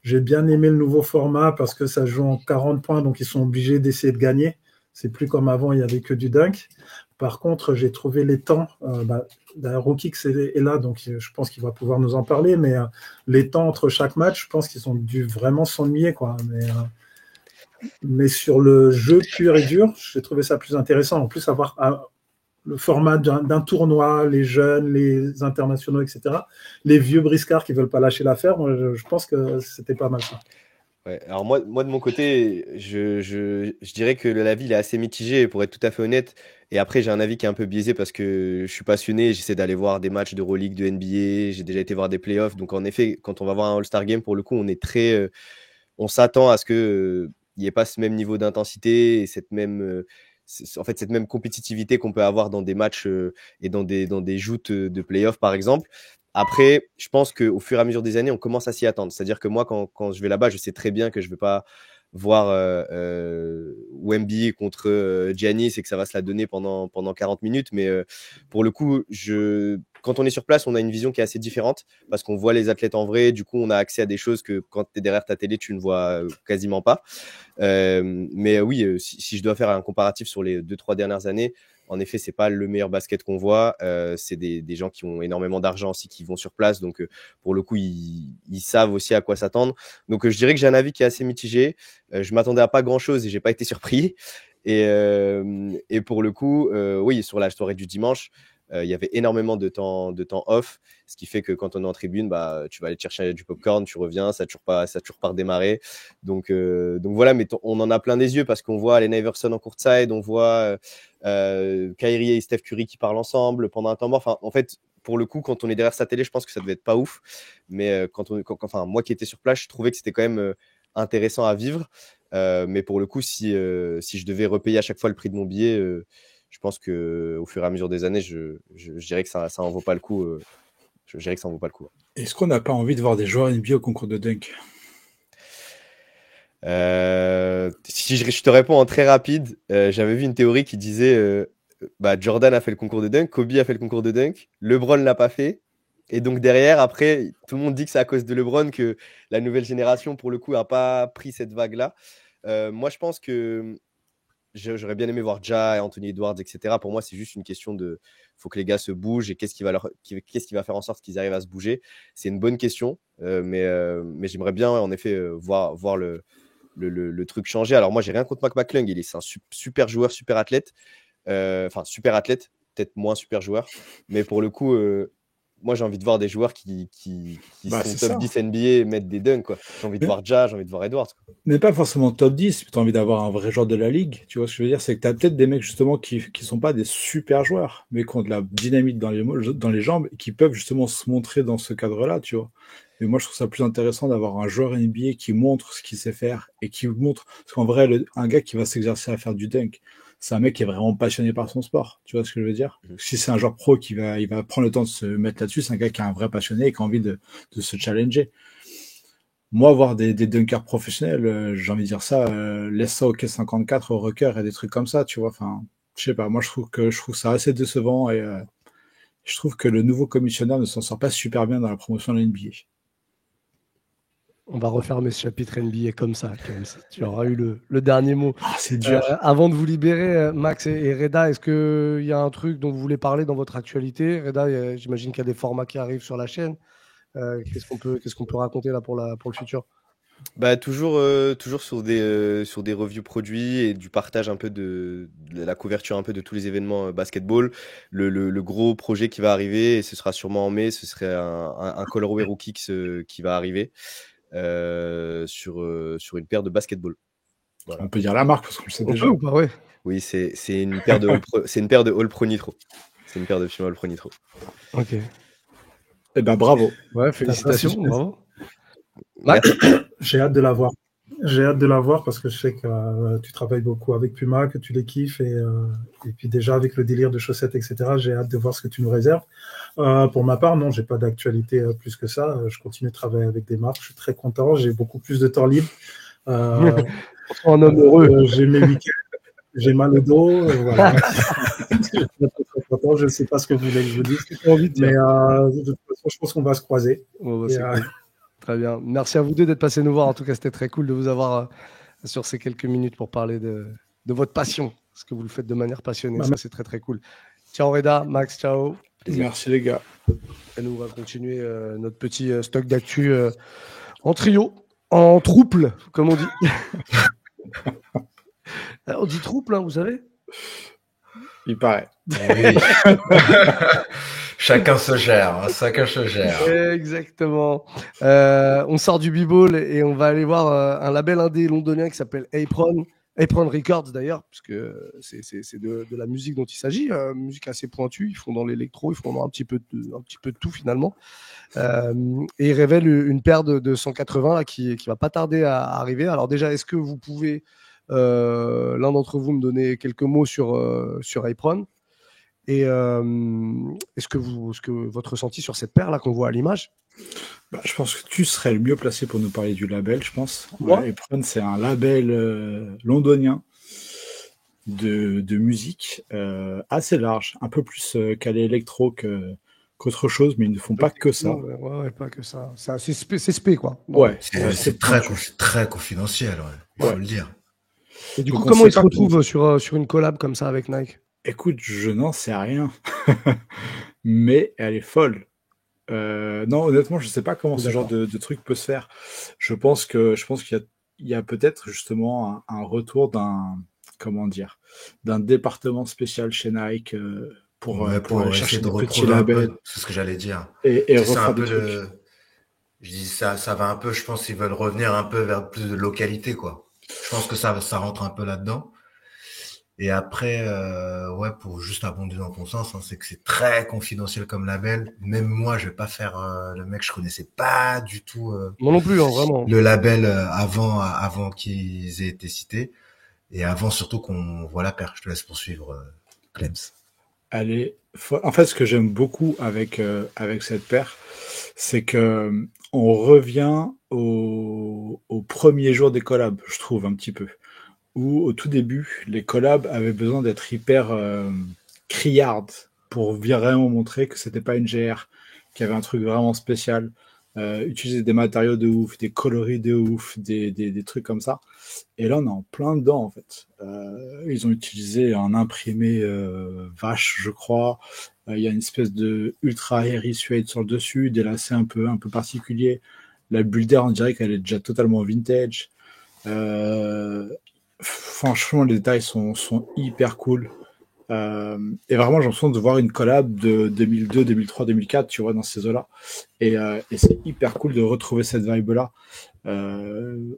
J'ai bien aimé le nouveau format parce que ça joue en 40 points, donc ils sont obligés d'essayer de gagner. C'est plus comme avant, il n'y avait que du dunk. Par contre, j'ai trouvé les temps. Rookix est là, donc je pense qu'il va pouvoir nous en parler. Mais les temps entre chaque match, je pense qu'ils ont dû vraiment s'ennuyer, quoi. Mais sur le jeu pur et dur, j'ai trouvé ça plus intéressant. En plus, avoir le format d'un tournoi, les jeunes, les internationaux, etc. Les vieux briscards qui ne veulent pas lâcher l'affaire, moi, je pense que c'était pas mal ça. Ouais. Alors moi de mon côté, je dirais que l'avis il est assez mitigé pour être tout à fait honnête. Et après, j'ai un avis qui est un peu biaisé parce que je suis passionné, j'essaie d'aller voir des matchs d'Euroleague, de NBA, j'ai déjà été voir des playoffs. Donc en effet, quand on va voir un All-Star Game, pour le coup, on s'attend à ce que il n'y ait pas ce même niveau d'intensité et cette même compétitivité qu'on peut avoir dans des matchs et dans des joutes de playoffs, par exemple. Après, je pense qu'au fur et à mesure des années, on commence à s'y attendre. C'est-à-dire que moi, quand je vais là-bas, je sais très bien que je ne vais pas voir Wemby contre Giannis et que ça va se la donner pendant 40 minutes. Mais pour le coup, quand on est sur place, on a une vision qui est assez différente parce qu'on voit les athlètes en vrai. Du coup, on a accès à des choses que quand tu es derrière ta télé, tu ne vois quasiment pas. Mais oui, si je dois faire un comparatif sur les 2-3 dernières années, en effet, c'est pas le meilleur basket qu'on voit. C'est des gens qui ont énormément d'argent aussi qui vont sur place. Donc, pour le coup, ils savent aussi à quoi s'attendre. Donc, je dirais que j'ai un avis qui est assez mitigé. Je m'attendais à pas grand-chose et j'ai pas été surpris. Et pour le coup, oui, sur la soirée du dimanche, il y avait énormément de temps off, ce qui fait que quand on est en tribune, tu vas aller te chercher du popcorn, tu reviens, ça a toujours pas redémarré. Donc voilà, mais on en a plein des yeux parce qu'on voit Allen Iverson en courtside, on voit Kyrie et Steph Curry qui parlent ensemble pendant un temps mort. Enfin, en fait, pour le coup, quand on est derrière sa télé, je pense que ça devait être pas ouf. Mais moi qui étais sur place, je trouvais que c'était quand même intéressant à vivre. Mais pour le coup, si je devais repayer à chaque fois le prix de mon billet, je pense que au fur et à mesure des années, je dirais que ça en vaut pas le coup. Je dirais que ça en vaut pas le coup. Est-ce qu'on n'a pas envie de voir des joueurs NBA au concours de dunk? Si je te réponds en très rapide, j'avais vu une théorie qui disait Jordan a fait le concours de dunk, Kobe a fait le concours de dunk, LeBron l'a pas fait. Et donc derrière, après, tout le monde dit que c'est à cause de LeBron que la nouvelle génération, pour le coup, n'a pas pris cette vague-là. Moi, je pense que j'aurais bien aimé voir Ja, Anthony Edwards, etc. Pour moi, c'est juste une question de faut que les gars se bougent et qu'est-ce qui va faire en sorte qu'ils arrivent à se bouger. C'est une bonne question, mais j'aimerais bien, en effet, voir le truc changer. Alors moi, j'ai rien contre Mac McClung. C'est un super joueur, super athlète. Enfin, super athlète, peut-être moins super joueur. Mais pour le coup, moi, j'ai envie de voir des joueurs qui sont top 10 NBA et mettre des dunks, quoi. J'ai envie de voir Ja, j'ai envie de voir Edwards, quoi. Mais pas forcément top 10, mais tu as envie d'avoir un vrai joueur de la ligue. Tu vois ce que je veux dire? C'est que tu as peut-être des mecs justement qui sont pas des super joueurs, mais qui ont de la dynamite dans les jambes et qui peuvent justement se montrer dans ce cadre-là, tu vois. Mais moi, je trouve ça plus intéressant d'avoir un joueur NBA qui montre ce qu'il sait faire et qui montre... Parce qu'en vrai, un gars qui va s'exercer à faire du dunk, c'est un mec qui est vraiment passionné par son sport. Tu vois ce que je veux dire? Si c'est un joueur pro il va prendre le temps de se mettre là-dessus, c'est un gars qui est un vrai passionné et qui a envie de se challenger. Moi, voir des dunkers professionnels, j'ai envie de dire ça, laisse ça au K54, au Rucker et des trucs comme ça, tu vois. Enfin, je sais pas, moi je trouve ça assez décevant et je trouve que le nouveau commissionnaire ne s'en sort pas super bien dans la promotion de la NBA. On va refermer ce chapitre NBA comme ça. Tu auras eu le dernier mot. Ah, c'est dur. Avant de vous libérer, Max et Reda, est-ce qu'il y a un truc dont vous voulez parler dans votre actualité? Reda, j'imagine qu'il y a des formats qui arrivent sur la chaîne. Qu'est-ce qu'on peut raconter là pour le futur? Toujours sur des reviews produits et du partage un peu de la couverture un peu de tous les événements basketball. Le gros projet qui va arriver, et ce sera sûrement en mai, ce serait un colorway rookie qui va arriver sur une paire de basketball. Voilà. On peut dire la marque parce qu'on le sait déjà. Ou pas, ouais. Oui, c'est une paire de c'est une paire de All Pro Nitro. C'est une paire de Puma All Pro Nitro. Ok. Eh ben bravo. Ouais, félicitations, bravo. Max, j'ai hâte de la voir. J'ai hâte de la voir parce que je sais que tu travailles beaucoup avec Puma, que tu les kiffes et puis déjà avec le délire de chaussettes, etc. J'ai hâte de voir ce que tu nous réserves. Pour ma part, non, j'ai pas d'actualité plus que ça. Je continue de travailler avec des marques. Je suis très content. J'ai beaucoup plus de temps libre. Un homme heureux. J'ai mes week-ends. J'ai mal au dos. Voilà. Je ne sais pas ce que vous voulez que je vous dise. Mais de toute façon, je pense qu'on va se croiser. Cool. Très bien. Merci à vous deux d'être passés nous voir. En tout cas, c'était très cool de vous avoir sur ces quelques minutes pour parler de votre passion, ce que vous le faites de manière passionnée. Ça, c'est très, très cool. Ciao Reda, Max, ciao. Merci les gars. Et nous, on va continuer notre petit stock d'actu en trio, en trouble, comme on dit. On dit trouble, hein, vous savez? Il paraît. Oui. Chacun se gère, hein, chacun se gère. Exactement. On sort du b-ball et on va aller voir un label indé londonien qui s'appelle Apron. Apron Records d'ailleurs, parce que c'est de la musique dont il s'agit, musique assez pointue. Ils font dans l'électro, ils font dans un petit peu de tout finalement. Et ils révèlent une paire de 180 là, qui va pas tarder à arriver. Alors déjà, est-ce que vous pouvez, l'un d'entre vous, me donner quelques mots sur Apron? Et est-ce que votre ressenti sur cette paire là qu'on voit à l'image? Je pense que tu serais le mieux placé pour nous parler du label, je pense. Moi Apron, c'est un label londonien de musique assez large, un peu plus calé électro qu'autre chose, mais ils ne font pas que ça. Ouais, pas que ça. C'est spé, quoi. Ouais, C'est très confidentiel, il faut le dire. Et du Donc, coup, comment ils se retrouvent sur une collab comme ça avec Nike? Écoute, je n'en sais rien, mais elle est folle. Non, honnêtement, je sais pas comment ce genre de truc peut se faire. Je pense qu'il y a peut-être justement un retour d'un département spécial chez Nike pour aller chercher des petits labels. C'est ce que j'allais dire. Et c'est un peu trucs. Je dis ça va un peu. Je pense qu'ils veulent revenir un peu vers plus de localité, quoi. Je pense que ça rentre un peu là-dedans. Et après, pour juste abonder dans ton sens, hein, c'est que c'est très confidentiel comme label. Même moi, je vais pas faire le mec, je connaissais pas du tout. Moi non plus, hein, vraiment. Le label avant qu'ils aient été cités et avant surtout qu'on voit la paire. Je te laisse poursuivre, Clems. En fait, ce que j'aime beaucoup avec cette paire, c'est que on revient au premier jour des collabs, je trouve un petit peu. Où au tout début, les collabs avaient besoin d'être hyper criards pour vraiment montrer que c'était pas une GR, qu'il y avait un truc vraiment spécial, utiliser des matériaux de ouf, des coloris de ouf, des trucs comme ça. Et là, on est en plein dedans, en fait. Ils ont utilisé un imprimé vache, je crois. Il y a une espèce de ultra hairy suede sur le dessus, des lacets un peu particuliers. La bulle d'air, on dirait qu'elle est déjà totalement vintage. Franchement, les détails sont hyper cool. Et vraiment, j'ai l'impression de voir une collab de 2002, 2003, 2004, tu vois, dans ces eaux-là. Et c'est hyper cool de retrouver cette vibe-là.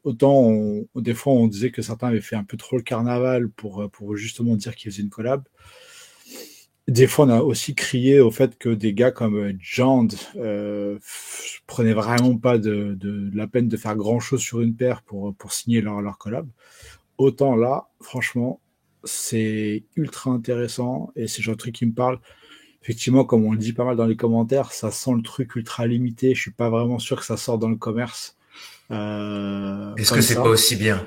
Autant, des fois, on disait que certains avaient fait un peu trop le carnaval pour justement dire qu'ils faisaient une collab. Des fois, on a aussi crié au fait que des gars comme Jand prenaient vraiment pas de la peine de faire grand-chose sur une paire pour signer leur collab. Autant là, franchement, c'est ultra intéressant et c'est le genre de truc qui me parle. Effectivement, comme on le dit pas mal dans les commentaires, ça sent le truc ultra limité. Je suis pas vraiment sûr que ça sorte dans le commerce. Est-ce que c'est pas aussi bien?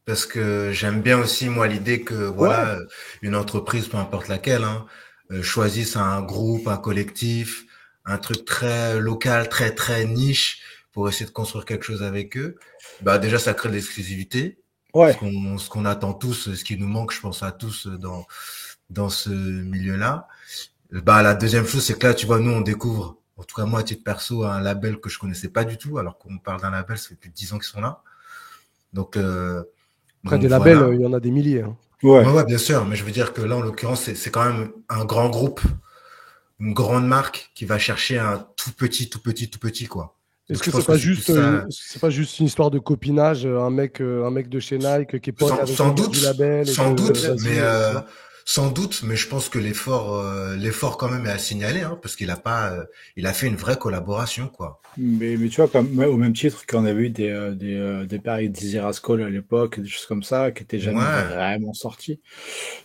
Parce que j'aime bien aussi, moi, l'idée que, une entreprise, peu importe laquelle, hein, choisisse un groupe, un collectif, un truc très local, très, très niche pour essayer de construire quelque chose avec eux. Bah, déjà, ça crée de l'exclusivité. Ouais. Ce qu'on attend tous, ce qui nous manque, je pense à tous dans ce milieu-là. Bah, la deuxième chose, c'est que là, tu vois, nous, on découvre, en tout cas, moi, à titre perso, un label que je connaissais pas du tout, alors qu'on parle d'un label, ça fait plus de 10 ans qu'ils sont là. Donc, après, des labels, il y en a des milliers. Hein. Ouais, bien sûr. Mais je veux dire que là, en l'occurrence, c'est quand même un grand groupe, une grande marque qui va chercher un tout petit, quoi. Est-ce que c'est pas juste une histoire de copinage, un mec de chez Nike qui est pote avec un mec du label? Sans doute, mais je pense que l'effort quand même est à signaler, hein, parce qu'il a fait une vraie collaboration, quoi. Mais tu vois, au même titre qu'on avait eu des paires avec Dizzy Rascal à l'époque, des choses comme ça, qui étaient jamais vraiment sorties.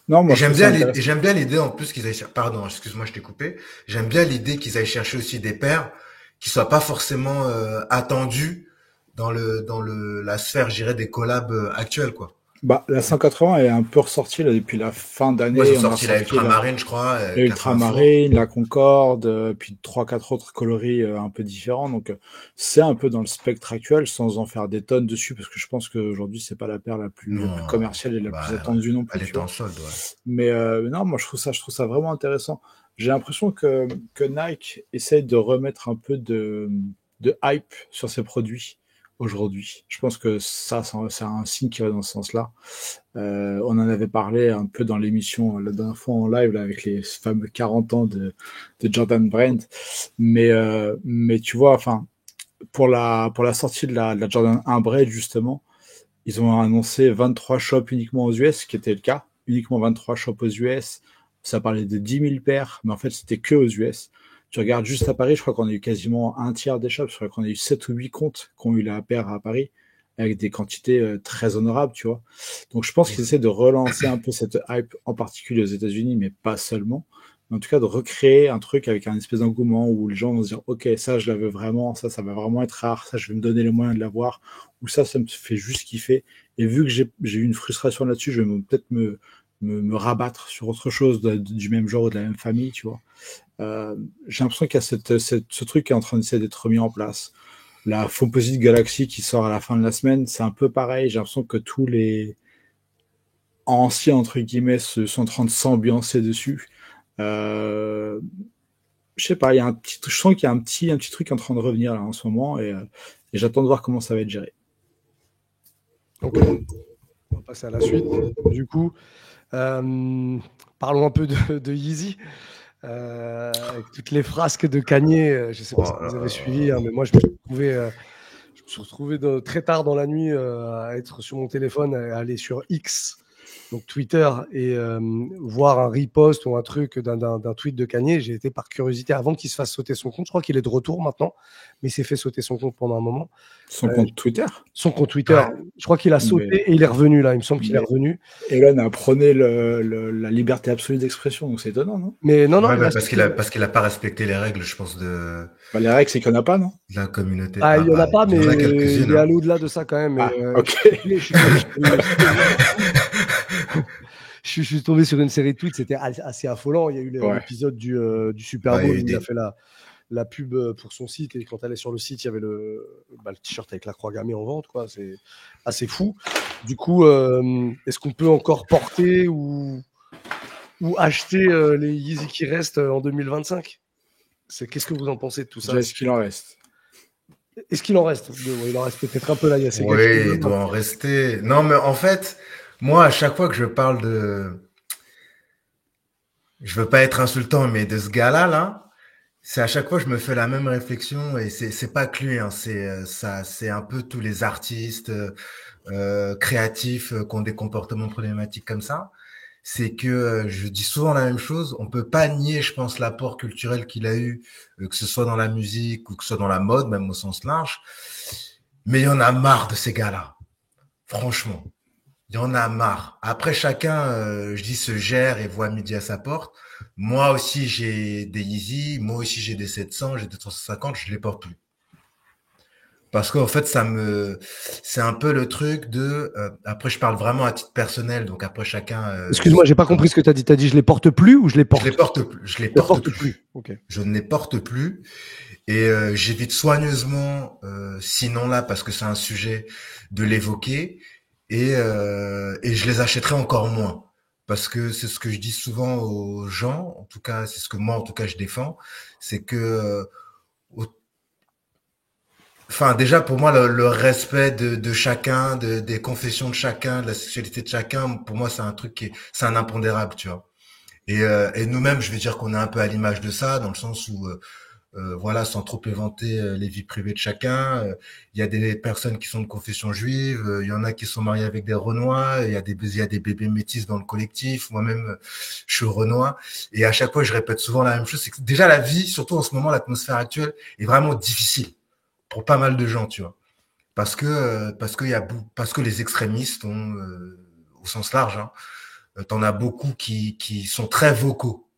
Non, moi, j'aime bien l'idée, en plus, qu'ils aillent pardon, excuse-moi, je t'ai coupé. J'aime bien l'idée qu'ils aillent chercher aussi des paires qui soient pas forcément attendues dans la sphère, je dirais, des collabs actuels, quoi. Bah, la 180 est un peu ressortie là depuis la fin d'année. Ouais, ils ont sorti la Ultramarine, je crois. La Ultramarine, la Concorde, puis 3-4 autres coloris un peu différents. Donc, c'est un peu dans le spectre actuel, sans en faire des tonnes dessus, parce que je pense qu'aujourd'hui, c'est pas la paire la plus commerciale et la plus attendue non plus. Elle est en solde, ouais. Mais non, moi, je trouve ça vraiment intéressant. J'ai l'impression que Nike essaye de remettre un peu de hype sur ses produits. aujourd'hui. Je pense que ça, c'est un signe qui va dans ce sens-là. On en avait parlé un peu dans l'émission la dernière fois en live là, avec les fameux 40 ans de Jordan Brand. Mais tu vois, enfin, pour la sortie de la Jordan 1 Braid, justement, ils ont annoncé 23 shops uniquement aux US, ce qui était le cas. Uniquement 23 shops aux US. Ça parlait de 10 000 paires, mais en fait, c'était que aux US. Tu regardes juste à Paris, je crois qu'on a eu quasiment un tiers des shops. Je crois qu'on a eu 7 ou 8 comptes qui ont eu la paire à Paris, avec des quantités très honorables, tu vois. Donc, je pense qu'ils essaient de relancer un peu cette hype, en particulier aux États-Unis, mais pas seulement. Mais en tout cas, de recréer un truc avec un espèce d'engouement où les gens vont se dire, OK, ça, je la veux vraiment, ça va vraiment être rare, ça, je vais me donner les moyens de l'avoir, ou ça me fait juste kiffer. Et vu que j'ai eu une frustration là-dessus, je vais peut-être me rabattre sur autre chose du même genre ou de la même famille, tu vois. J'ai l'impression qu'il y a ce truc qui est en train d'essayer d'être mis en place. La Composite Galaxy qui sort à la fin de la semaine, c'est un peu pareil. J'ai l'impression que tous les anciens, entre guillemets, sont en train de s'ambiancer dessus. Je sais pas, je sens qu'il y a un petit truc en train de revenir là en ce moment et j'attends de voir comment ça va être géré. Ok, on va passer à la suite. Du coup, parlons un peu de Yeezy. Avec toutes les frasques de Kanye, je ne sais pas si vous avez suivi, mais moi je me suis retrouvé très tard dans la nuit à être sur mon téléphone, à aller sur X, donc Twitter, et voir un repost ou un truc d'un tweet de Kanye. J'ai été par curiosité avant qu'il se fasse sauter son compte. Je crois qu'il est de retour maintenant, mais il s'est fait sauter son compte pendant un moment. Son compte Twitter? Son compte Twitter. Ouais. Je crois qu'il a sauté et il est revenu là. Il me semble qu'il est revenu. Elon a prôné la liberté absolue d'expression, donc c'est étonnant, non? Mais non, ouais, parce qu'il a pas respecté les règles, je pense, de. Les règles, c'est qu'il n'y en a pas, non? De la communauté. Il n'y en a pas, mais il est allé au-delà de ça quand même. Ok. Je suis tombé sur une série de tweets, c'était assez affolant. Il y a eu l'épisode du Super Bowl où il a fait la pub pour son site, et quand elle est sur le site, il y avait le t-shirt avec la croix gammée en vente, quoi. C'est assez fou. Du coup, est-ce qu'on peut encore porter ou acheter les Yeezy qui restent en 2025? Qu'est-ce que vous en pensez de tout ça? Est-ce qu'il en reste? Est-ce qu'il en reste? Il en reste peut-être un peu là. Il y a oui, il doit en rester. Non, mais en fait, moi, à chaque fois que je parle je veux pas être insultant, mais de ce gars-là, là, c'est à chaque fois je me fais la même réflexion, et c'est pas que lui, hein, c'est un peu tous les artistes créatifs qui ont des comportements problématiques comme ça. C'est que je dis souvent la même chose. On peut pas nier, je pense, l'apport culturel qu'il a eu, que ce soit dans la musique ou que ce soit dans la mode, même au sens large. Mais il y en a marre de ces gars-là. Franchement, il y en a marre. Après, chacun, je dis, se gère et voit midi à sa porte. Moi aussi, j'ai des Yeezy. Moi aussi, j'ai des 700, j'ai des 350. Je les porte plus. Parce qu'en fait, c'est un peu le truc de. Après, je parle vraiment à titre personnel, donc après chacun. Excuse-moi, j'ai pas compris ce que tu as dit. Tu as dit je les porte plus ou je les porte? Je les porte plus. Je les porte plus. Okay. Je ne les porte plus, et j'évite soigneusement, sinon là, parce que c'est un sujet, de l'évoquer, et je les achèterai encore moins, parce que c'est ce que je dis souvent aux gens. En tout cas, c'est ce que moi, en tout cas, je défends, c'est que Enfin, déjà, pour moi, le respect de chacun, des confessions de chacun, de la sexualité de chacun, pour moi, c'est un truc c'est un impondérable, tu vois. Et nous-mêmes, je vais dire qu'on est un peu à l'image de ça, dans le sens où, voilà, sans trop éventer les vies privées de chacun, il y a des personnes qui sont de confession juive, il y en a qui sont mariés avec des Renois, il y a des bébés métis dans le collectif. Moi-même, je suis Renois, et à chaque fois, je répète souvent la même chose, c'est que déjà la vie, surtout en ce moment, l'atmosphère actuelle est vraiment difficile pour pas mal de gens, tu vois, parce que les extrémistes ont, au sens large, hein, t'en as beaucoup qui sont très vocaux,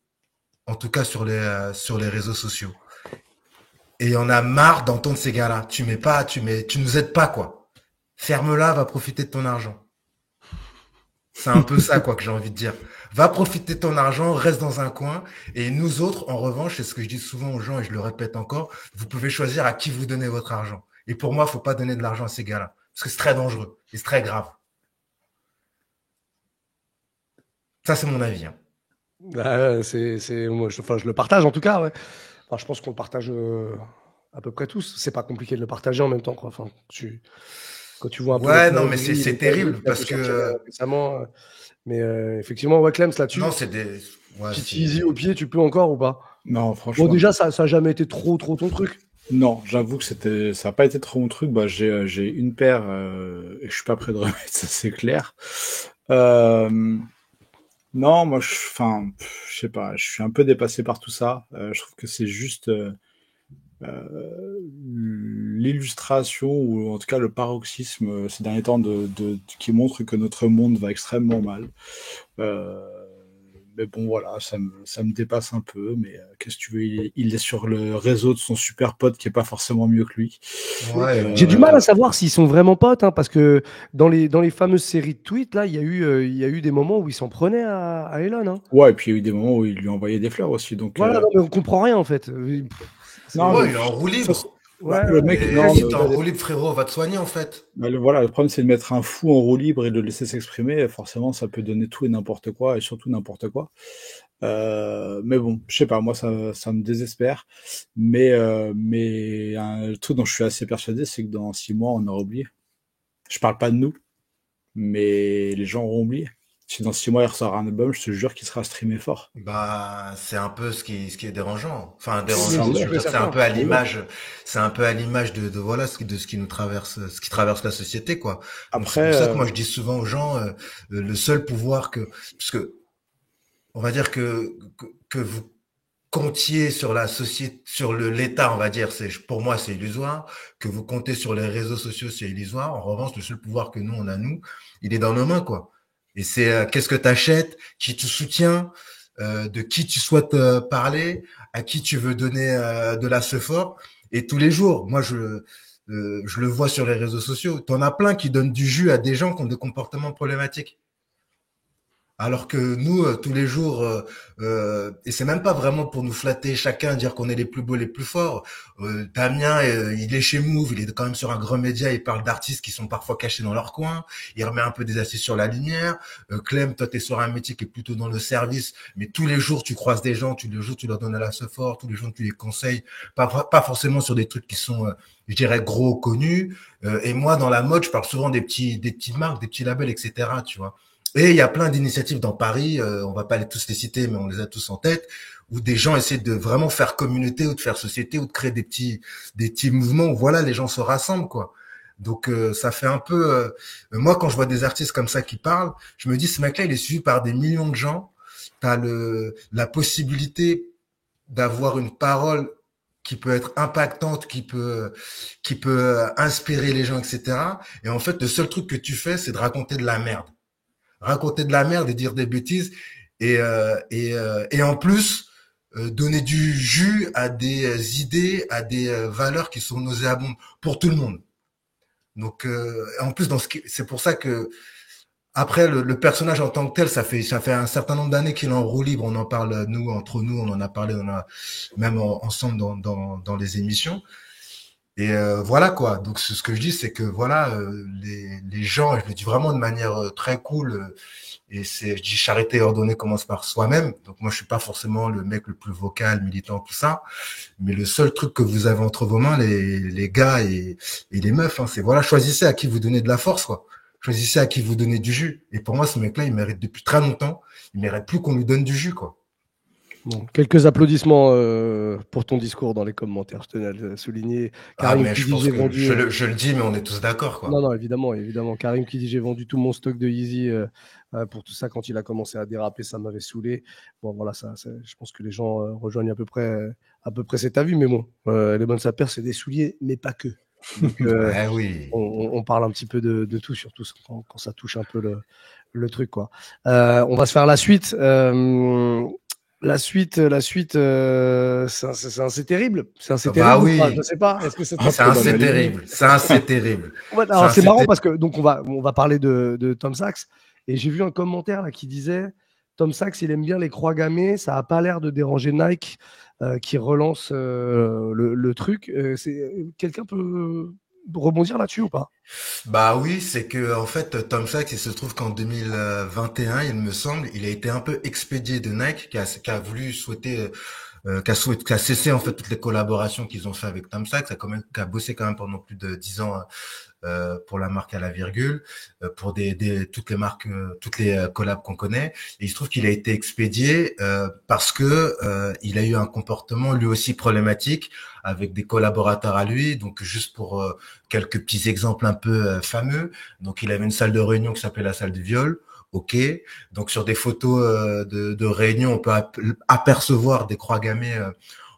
en tout cas sur les réseaux sociaux, et il y en a marre d'entendre ces gars-là. Tu nous aides pas, quoi. Ferme-la, va profiter de ton argent. C'est un peu ça, quoi, que j'ai envie de dire. Va profiter de ton argent, reste dans un coin. Et nous autres, en revanche, c'est ce que je dis souvent aux gens, et je le répète encore, vous pouvez choisir à qui vous donnez votre argent. Et pour moi, faut pas donner de l'argent à ces gars-là, parce que c'est très dangereux et c'est très grave. Ça, c'est mon avis. Hein. Moi, je le partage en tout cas. Ouais. Enfin, je pense qu'on le partage à peu près tous. C'est pas compliqué de le partager en même temps, quoi. Enfin, quand tu vois un peu Ouais, notre non, monde, mais lui, il c'est est pas- il terrible vient de parce sortir que récemment. Mais effectivement, ouais, Clems, non, là-dessus, c'est des. Ouais, petit c'est. easy au pied, tu peux encore ou pas? Non, Bon, franchement, déjà, ça a jamais été trop ton truc. non, j'avoue que ça n'a pas été trop mon truc. Bah, j'ai une paire et je suis pas prêt de remettre, ça c'est clair. Euh, non, moi, je sais pas, je suis un peu dépassé par tout ça. Je trouve que c'est juste l'illustration ou en tout cas le paroxysme ces derniers temps qui montre que notre monde va extrêmement mal. Euh, mais bon, voilà, ça me dépasse un peu. Mais qu'est-ce que tu veux, il est sur le réseau de son super pote qui est pas forcément mieux que lui. Ouais, et J'ai puis, du mal à savoir s'ils sont vraiment potes, hein, parce que dans les fameuses séries de tweets, là, il y a eu des moments où ils s'en prenaient à Elon, hein. Ouais, et puis il y a eu des moments où il lui envoyait des fleurs aussi. Donc, Voilà, non, mais on comprend rien, en fait. non, ouais, mais il est en roue ça, libre. Ouais, le mec, Et non, si t'es en roue libre, frérot, on va te soigner en fait. voilà, le problème c'est de mettre un fou en roue libre et de le laisser s'exprimer. Forcément, ça peut donner tout et n'importe quoi, et surtout n'importe quoi. Mais bon, je sais pas, moi ça me désespère. Mais un truc dont je suis assez persuadé, c'est que dans 6 mois, on aura oublié. Je parle pas de nous, mais les gens auront oublié. Si dans 6 mois il ressort un album, je te jure qu'il sera streamé fort. Bah, c'est un peu ce qui est dérangeant. Enfin, C'est mais ça, dérangeant. c'est Je ouais. veux sûr et dire, certain. c'est un peu à l'image de voilà, de ce qui nous traverse, ce qui traverse la société, quoi. Donc, c'est Après, pour ça que moi, je dis souvent aux gens, le seul pouvoir parce que, on va dire que vous comptiez sur la société, sur l'État, on va dire, pour moi, c'est illusoire. Que vous comptez sur les réseaux sociaux, c'est illusoire. En revanche, le seul pouvoir que nous, on a, nous, il est dans nos mains, quoi. Et c'est, qu'est-ce que t'achètes, qui te soutient, de qui tu souhaites parler, à qui tu veux donner de la sephore. Et tous les jours, moi, je le vois sur les réseaux sociaux. T'en as plein qui donnent du jus à des gens qui ont des comportements problématiques. Alors que nous, tous les jours, et c'est même pas vraiment pour nous flatter chacun, dire qu'on est les plus beaux, les plus forts. Damien, il est chez Move, il est quand même sur un grand média, il parle d'artistes qui sont parfois cachés dans leur coin, il remet un peu des assises sur la lumière. Clem, toi, t'es sur un métier qui est plutôt dans le service, mais tous les jours, tu croises des gens, tous les jours, tu leur donnes à la sephore, tous les jours, tu les conseilles, pas forcément sur des trucs qui sont, je dirais, gros, connus. Et moi, dans la mode, je parle souvent des petites marques, des petits labels, etc., tu vois. Et il y a plein d'initiatives dans Paris, on va pas tous les citer, mais on les a tous en tête, où des gens essaient de vraiment faire communauté ou de faire société ou de créer des petits mouvements où voilà, les gens se rassemblent, quoi. Donc ça fait un peu, moi quand je vois des artistes comme ça qui parlent, je me dis ce mec-là il est suivi par des millions de gens. T'as la possibilité d'avoir une parole qui peut être impactante, qui peut inspirer les gens, etc. Et en fait le seul truc que tu fais c'est de raconter de la merde, raconter de la merde et dire des bêtises et en plus donner du jus à des idées, à des valeurs qui sont nauséabondes pour tout le monde. Donc en plus c'est pour ça que après le personnage en tant que tel, ça fait un certain nombre d'années qu'il est en roue libre. On en parle nous entre nous, on en a parlé, on a même ensemble dans les émissions. Et voilà quoi. Donc ce que je dis, c'est que voilà, les gens, et je le dis vraiment de manière très cool, et je dis charité ordonnée commence par soi-même. Donc moi je suis pas forcément le mec le plus vocal, militant, tout ça, mais le seul truc que vous avez entre vos mains, les gars et les meufs, hein, c'est voilà, choisissez à qui vous donnez de la force, quoi. Choisissez à qui vous donnez du jus. Et pour moi, ce mec-là, il mérite depuis très longtemps, il mérite plus qu'on lui donne du jus, quoi. Bon, quelques applaudissements pour ton discours dans les commentaires, je tenais à le souligner. Ah, Karim mais qui je dit pense j'ai que vendu. je le dis, mais on est tous d'accord, quoi. Non, non, évidemment, évidemment. Karim qui dit j'ai vendu tout mon stock de Yeezy pour tout ça. Quand il a commencé à déraper, ça m'avait saoulé. Bon, voilà, je pense que les gens rejoignent à peu près cet avis. Mais bon, les bonnes sapeurs, c'est des souliers, mais pas que. Donc, Ouais, oui. on parle un petit peu de tout, surtout quand ça touche un peu le truc, quoi. On va se faire la suite. La suite, c'est terrible. C'est Bah terrible ou pas? oui. Je sais pas. Est-ce que c'est Ah, C'est trop un dans la c'est lignée. terrible. C'est un c'est terrible. Ouais, C'est alors un c'est c'est marrant terrible. parce que donc on va parler de Tom Sachs et j'ai vu un commentaire là qui disait Tom Sachs il aime bien les croix gammées, ça a pas l'air de déranger Nike qui relance le truc. Quelqu'un peut rebondir là-dessus ou pas? Bah oui, c'est que en fait Tom Sachs, il se trouve qu'en 2021, il me semble, il a été un peu expédié de Nike, qui a voulu souhaiter qui a cessé en fait toutes les collaborations qu'ils ont fait avec Tom Sachs, qui a bossé quand même pendant plus de 10 ans pour la marque à la virgule, pour toutes les marques, toutes les collabs qu'on connaît. Et il se trouve qu'il a été expédié parce que il a eu un comportement lui aussi problématique avec des collaborateurs à lui. Donc juste pour quelques petits exemples un peu fameux. Donc il avait une salle de réunion qui s'appelait la salle du viol. Ok, donc sur des photos de réunion, on peut apercevoir des croix gammées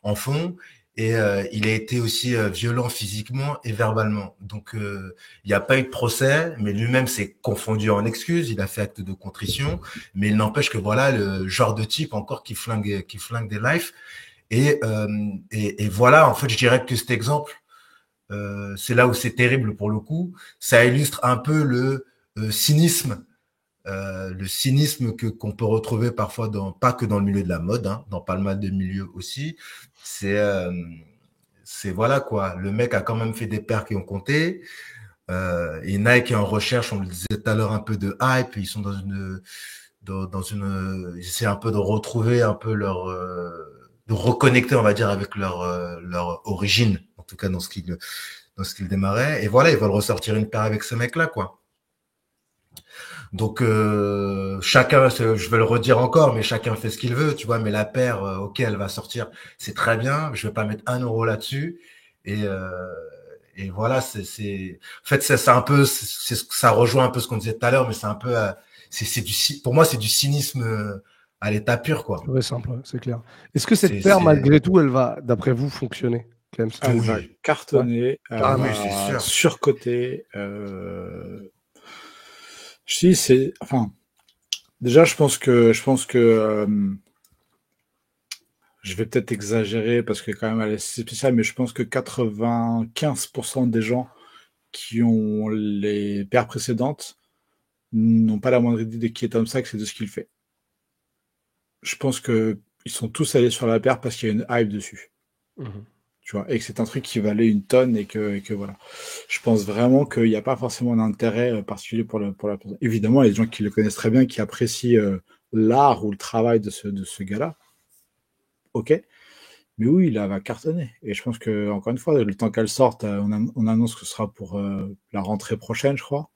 en fond. Et il a été aussi violent physiquement et verbalement. Donc il n'y a pas eu de procès, mais lui-même s'est confondu en excuses. Il a fait acte de contrition, mais il n'empêche que voilà le genre de type encore qui flingue des lives. Et voilà, en fait, je dirais que cet exemple, c'est là où c'est terrible pour le coup. Ça illustre un peu le cynisme. Le cynisme qu'on peut retrouver parfois pas que dans le milieu de la mode, hein, dans pas mal de milieux aussi, c'est voilà quoi. Le mec a quand même fait des paires qui ont compté. Et Nike est en recherche, on le disait tout à l'heure, un peu de hype. Ils sont dans une, ils essaient un peu de retrouver un peu de reconnecter, on va dire, avec leur origine, en tout cas dans ce qu'ils démarraient. Et voilà, ils veulent ressortir une paire avec ce mec-là, quoi. Donc chacun, je vais le redire encore, mais chacun fait ce qu'il veut, tu vois. Mais la paire, ok, elle va sortir, c'est très bien. Je vais pas mettre 1 euro là-dessus. Et voilà, en fait, c'est un peu, ça rejoint un peu ce qu'on disait tout à l'heure, mais c'est un peu, pour moi, c'est du cynisme à l'état pur, quoi. Ouais, simple, c'est clair. Est-ce que cette paire, malgré tout, elle va, d'après vous, fonctionner quand même? Elle va cartonner, elle va c'est sûr. surcoter. Je dis, déjà, je pense que je vais peut-être exagérer parce que quand même elle est spéciale, mais je pense que 95% des gens qui ont les paires précédentes n'ont pas la moindre idée de qui est Tom Sachs et de ce qu'il fait. Je pense que ils sont tous allés sur la paire parce qu'il y a une hype dessus. Tu vois, et que c'est un truc qui valait 1 tonne et que voilà. Je pense vraiment qu'il n'y a pas forcément d'intérêt particulier pour la personne. Évidemment, il y a des gens qui le connaissent très bien, qui apprécient l'art ou le travail de ce gars-là. Ok. Mais oui, il va cartonner. Et je pense que, encore une fois, le temps qu'elle sorte, on annonce que ce sera pour la rentrée prochaine, je crois.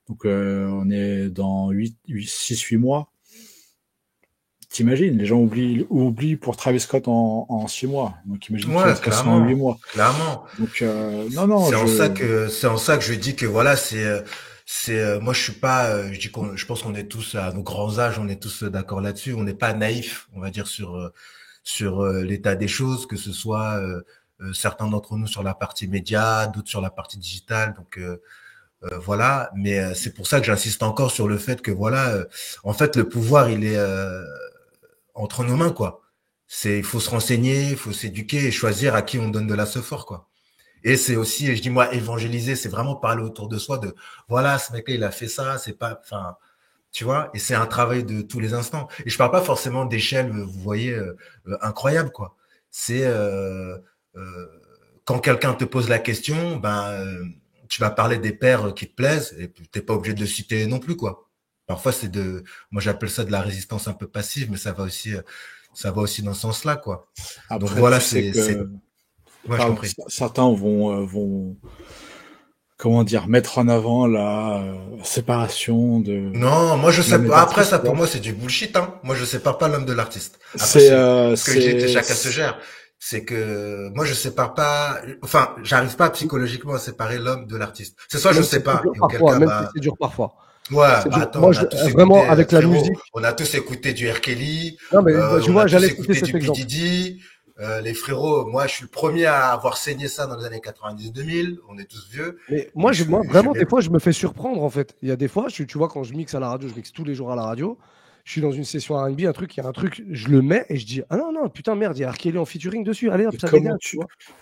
Donc, on est dans 6-8 mois. T'imagines, les gens oublient pour Travis Scott en 6 mois. Donc imagine Ouais, qu'il reste en 8 mois. Clairement. Donc non. C'est en ça que je dis que voilà, moi je suis pas, je pense qu'on est tous à nos grands âges, on est tous d'accord là-dessus. On n'est pas naïfs, on va dire sur l'état des choses, que ce soit certains d'entre nous sur la partie média, d'autres sur la partie digitale. Donc voilà. Mais c'est pour ça que j'insiste encore sur le fait que voilà, en fait le pouvoir il est entre nos mains, quoi. Il faut se renseigner, il faut s'éduquer et choisir à qui on donne de la sephore, quoi. Et c'est aussi, je dis moi, évangéliser, c'est vraiment parler autour de soi de, voilà, ce mec-là, il a fait ça, c'est pas, enfin, tu vois, et c'est un travail de tous les instants. Et je parle pas forcément d'échelle, vous voyez, incroyable, quoi. C'est quand quelqu'un te pose la question, tu vas parler des paires qui te plaisent et t'es pas obligé de le citer non plus, quoi. Parfois, moi j'appelle ça de la résistance un peu passive, mais ça va aussi dans ce sens-là, quoi. Après, donc voilà, Ouais, certains vont comment dire, mettre en avant la séparation de. Non, moi je sais pas. Après ça, pour moi, c'est du bullshit. Hein. Moi, je sépare pas l'homme de l'artiste. C'est ce que je dis que chacun se gère. C'est que moi je sépare pas. Enfin, j'arrive pas psychologiquement à séparer l'homme de l'artiste. C'est soit je sais pas. Parfois, même si c'est dur parfois. Ouais, attends, moi, vraiment écouté, avec la musique. On a tous écouté du R. Kelly. Non, mais tu vois, j'allais écouter du P. Diddy. Les frérots, moi, je suis le premier à avoir saigné ça dans les années 90-2000. On est tous vieux. Mais moi, vraiment, des fois, je me fais surprendre, en fait. Il y a des fois, tu vois, quand je mixe à la radio, je mixe tous les jours à la radio. Je suis dans une session R&B, il y a un truc, je le mets et je dis, ah non, putain, merde, il y a R. Kelly en featuring dessus. Allez, hop, ça dégage.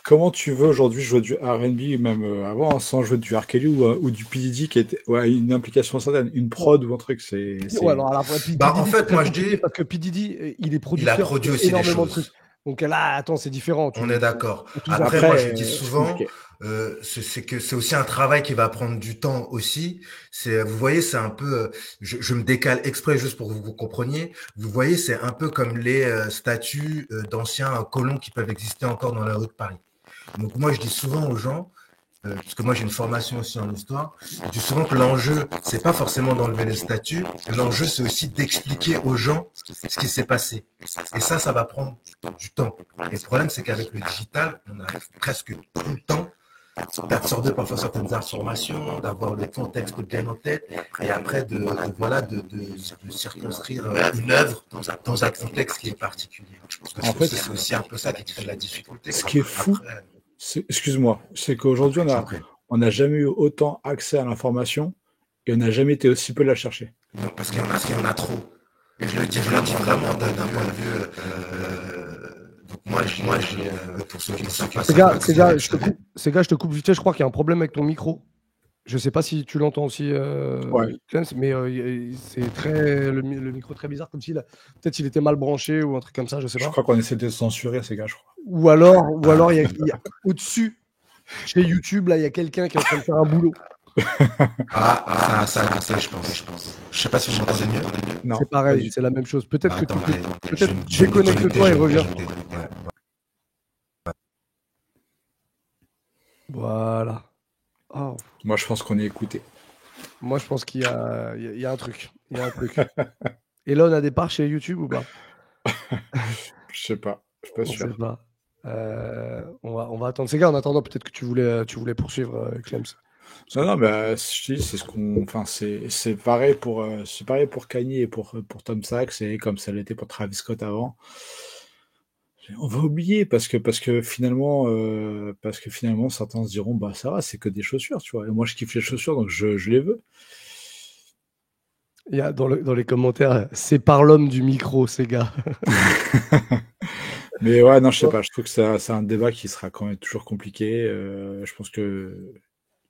Comment tu veux aujourd'hui jouer du R&B, même avant, sans jouer du R. Kelly ou du P. Diddy qui était une implication certaine, une prod ou un truc, c'est... Ouais, alors, en fait, moi, je dis... Parce que P. Diddy, il est producteur. Il a produit aussi énormément des choses. Donc là, attends, c'est différent. On est d'accord. Après, Après, moi, je dis c'est souvent, compliqué. c'est que c'est aussi un travail qui va prendre du temps aussi. Vous voyez, c'est un peu, je me décale exprès juste pour que vous compreniez. Vous voyez, c'est un peu comme les statues d'anciens colons qui peuvent exister encore dans la rue de Paris. Donc moi, je dis souvent aux gens, parce que moi j'ai une formation aussi en histoire, je dis souvent que l'enjeu, c'est pas forcément d'enlever les statues, l'enjeu c'est aussi d'expliquer aux gens ce qui s'est passé. Et ça va prendre du temps. Et le problème, c'est qu'avec le digital, on a presque tout le temps d'absorber parfois certaines informations, d'avoir le contexte bien en tête, et après de circonscrire une œuvre dans un contexte qui est particulier. Je pense que c'est aussi un peu ça qui crée la difficulté. Ce qui est fou, excuse-moi, c'est qu'aujourd'hui, on n'a jamais eu autant accès à l'information et on n'a jamais été aussi peu la chercher. Non, parce qu'il y en a trop. Et je le dis vraiment d'un point de vue. Donc moi, pour ceux qui Ces gars, je te coupe vite fait. Je crois qu'il y a un problème avec ton micro. Je sais pas si tu l'entends aussi, Clems, mais c'est le micro très bizarre, comme s'il peut-être il était mal branché ou un truc comme ça, je sais pas. Je crois qu'on essaie de censurer ces gars, je crois. Ou alors il y a au-dessus, chez YouTube, là, il y a quelqu'un qui est en train de faire un boulot. Ça, je pense. Je sais pas si je m'entendais mieux. Non, c'est pareil, c'est la même chose. Peut-être déconnecte-toi et reviens. Voilà. Oh. Moi, je pense qu'on est écouté. Moi, je pense qu'il y a un truc. Il y a un truc. Et là, on a des parts chez YouTube ou pas? Je sais pas. Je suis pas sûr. On sait pas. On va attendre ces gars. En attendant, peut-être que tu voulais poursuivre, Clems. Non, mais je dis, c'est ce qu'on. Enfin, c'est pareil pour Kanye et pour Tom Sachs et comme ça l'était pour Travis Scott avant. On va oublier parce que finalement certains se diront bah ça va, c'est que des chaussures, tu vois. Et moi je kiffe les chaussures donc je les veux. Il y a dans les commentaires, c'est par l'homme du micro, ces gars. Mais ouais, non, je sais pas. Je trouve que c'est un débat qui sera quand même toujours compliqué. Je pense que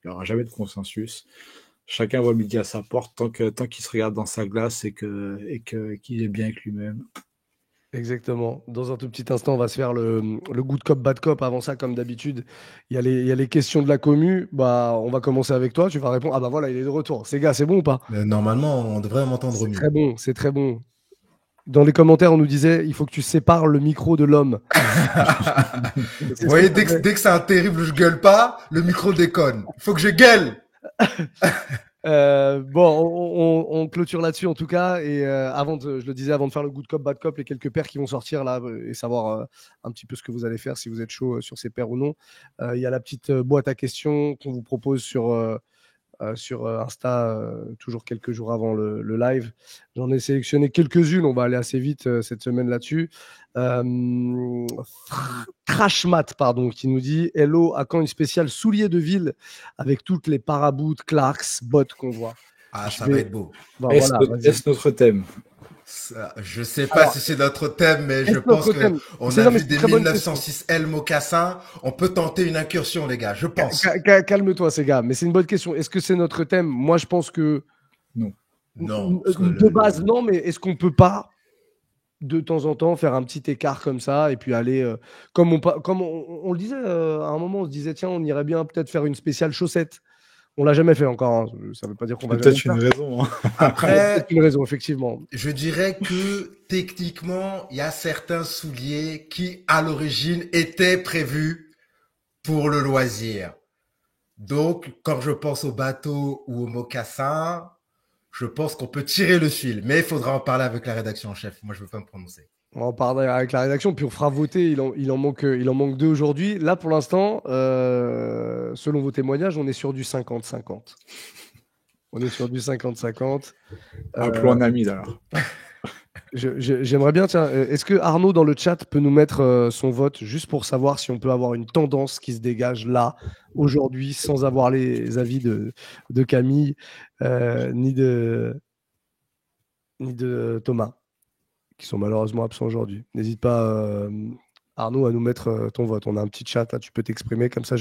il y aura jamais de consensus. Chacun va midi à sa porte tant qu'il se regarde dans sa glace et qu'il est bien avec lui-même. Exactement. Dans un tout petit instant, on va se faire le good cop, bad cop. Avant ça, comme d'habitude, il y a les questions de la commu. Bah, on va commencer avec toi. Tu vas répondre. Ah bah voilà, il est de retour. Ces gars, c'est bon ou pas? Normalement, on devrait m'entendre mieux. Très bon, c'est très bon. Dans les commentaires, on nous disait il faut que tu sépares le micro de l'homme. Vous voyez, dès que c'est un terrible, je gueule pas, le micro déconne. Il faut que je gueule. Bon, on clôture là-dessus en tout cas. Et je le disais, avant de faire le good cop, bad cop, les quelques paires qui vont sortir là et savoir un petit peu ce que vous allez faire, si vous êtes chaud sur ces paires ou non. Il y a la petite boîte à questions qu'on vous propose sur Insta, toujours quelques jours avant le live. J'en ai sélectionné quelques-unes. On va aller assez vite cette semaine là-dessus. Trashmat, pardon, qui nous dit Hello, à quand une spéciale souliers de ville avec toutes les paraboots, Clarks, bottes qu'on voit. Ça va être beau. Bon, est-ce notre thème? Je sais pas si c'est notre thème, mais je pense qu'on a vu des 1906L mocassins. On peut tenter une incursion, les gars, je pense. Calme-toi, ces gars, mais c'est une bonne question. Est-ce que c'est notre thème? Moi, je pense que non. De base, non, mais est-ce qu'on peut pas de temps en temps faire un petit écart comme ça et puis aller comme on le disait à un moment, on se disait tiens, on irait bien peut-être faire une spéciale chaussette. On l'a jamais fait encore. Hein. Ça veut pas dire qu'on va peut-être une raison. Hein. Après, peut-être une raison effectivement. Je dirais que techniquement, il y a certains souliers qui à l'origine étaient prévus pour le loisir. Donc, quand je pense au bateau ou au mocassin, je pense qu'on peut tirer le fil, mais il faudra en parler avec la rédaction en chef. Moi, je ne veux pas me prononcer. On va en parler avec la rédaction, puis on fera voter. Il en manque deux aujourd'hui. Là, pour l'instant, selon vos témoignages, on est sur du 50-50. On est sur du 50-50. Appelons un ami, alors. J'aimerais bien, tiens, est-ce que Arnaud dans le chat peut nous mettre son vote juste pour savoir si on peut avoir une tendance qui se dégage là, aujourd'hui, sans avoir les avis de Camille, ni de Thomas, qui sont malheureusement absents aujourd'hui. N'hésite pas, Arnaud, à nous mettre ton vote. On a un petit chat, là, tu peux t'exprimer, comme ça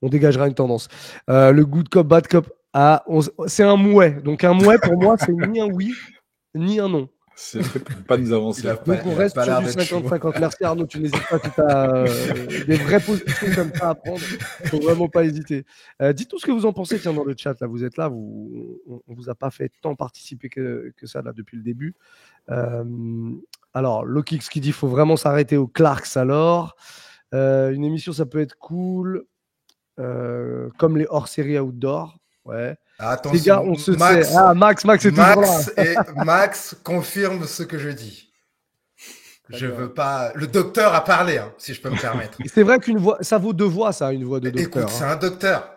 on dégagera une tendance. Le good cop, bad cop, c'est un mouet. Donc un mouet, pour moi, c'est ni un oui, ni un non. C'est pour pas nous avancer. Donc on reste sur du 50-50. Merci Arnaud, tu n'hésites pas si tu as des vraies positions comme ça à prendre. Il ne faut vraiment pas hésiter. Dites-nous ce que vous en pensez, tiens, dans le chat. Là, vous êtes là, on ne vous a pas fait tant participer que ça là, depuis le début. Alors, Lokix qui dit qu'il faut vraiment s'arrêter aux Clarks alors. Une émission, ça peut être cool. Comme les hors-série outdoor. Ouais. Attention, les gars, on se sait. Ah, Max est toujours là. Et Max confirme ce que je dis. Je veux pas. Le docteur a parlé, hein, si je peux me permettre. C'est vrai qu'une voix, ça vaut deux voix, ça, une voix de docteur. Écoute, c'est un docteur.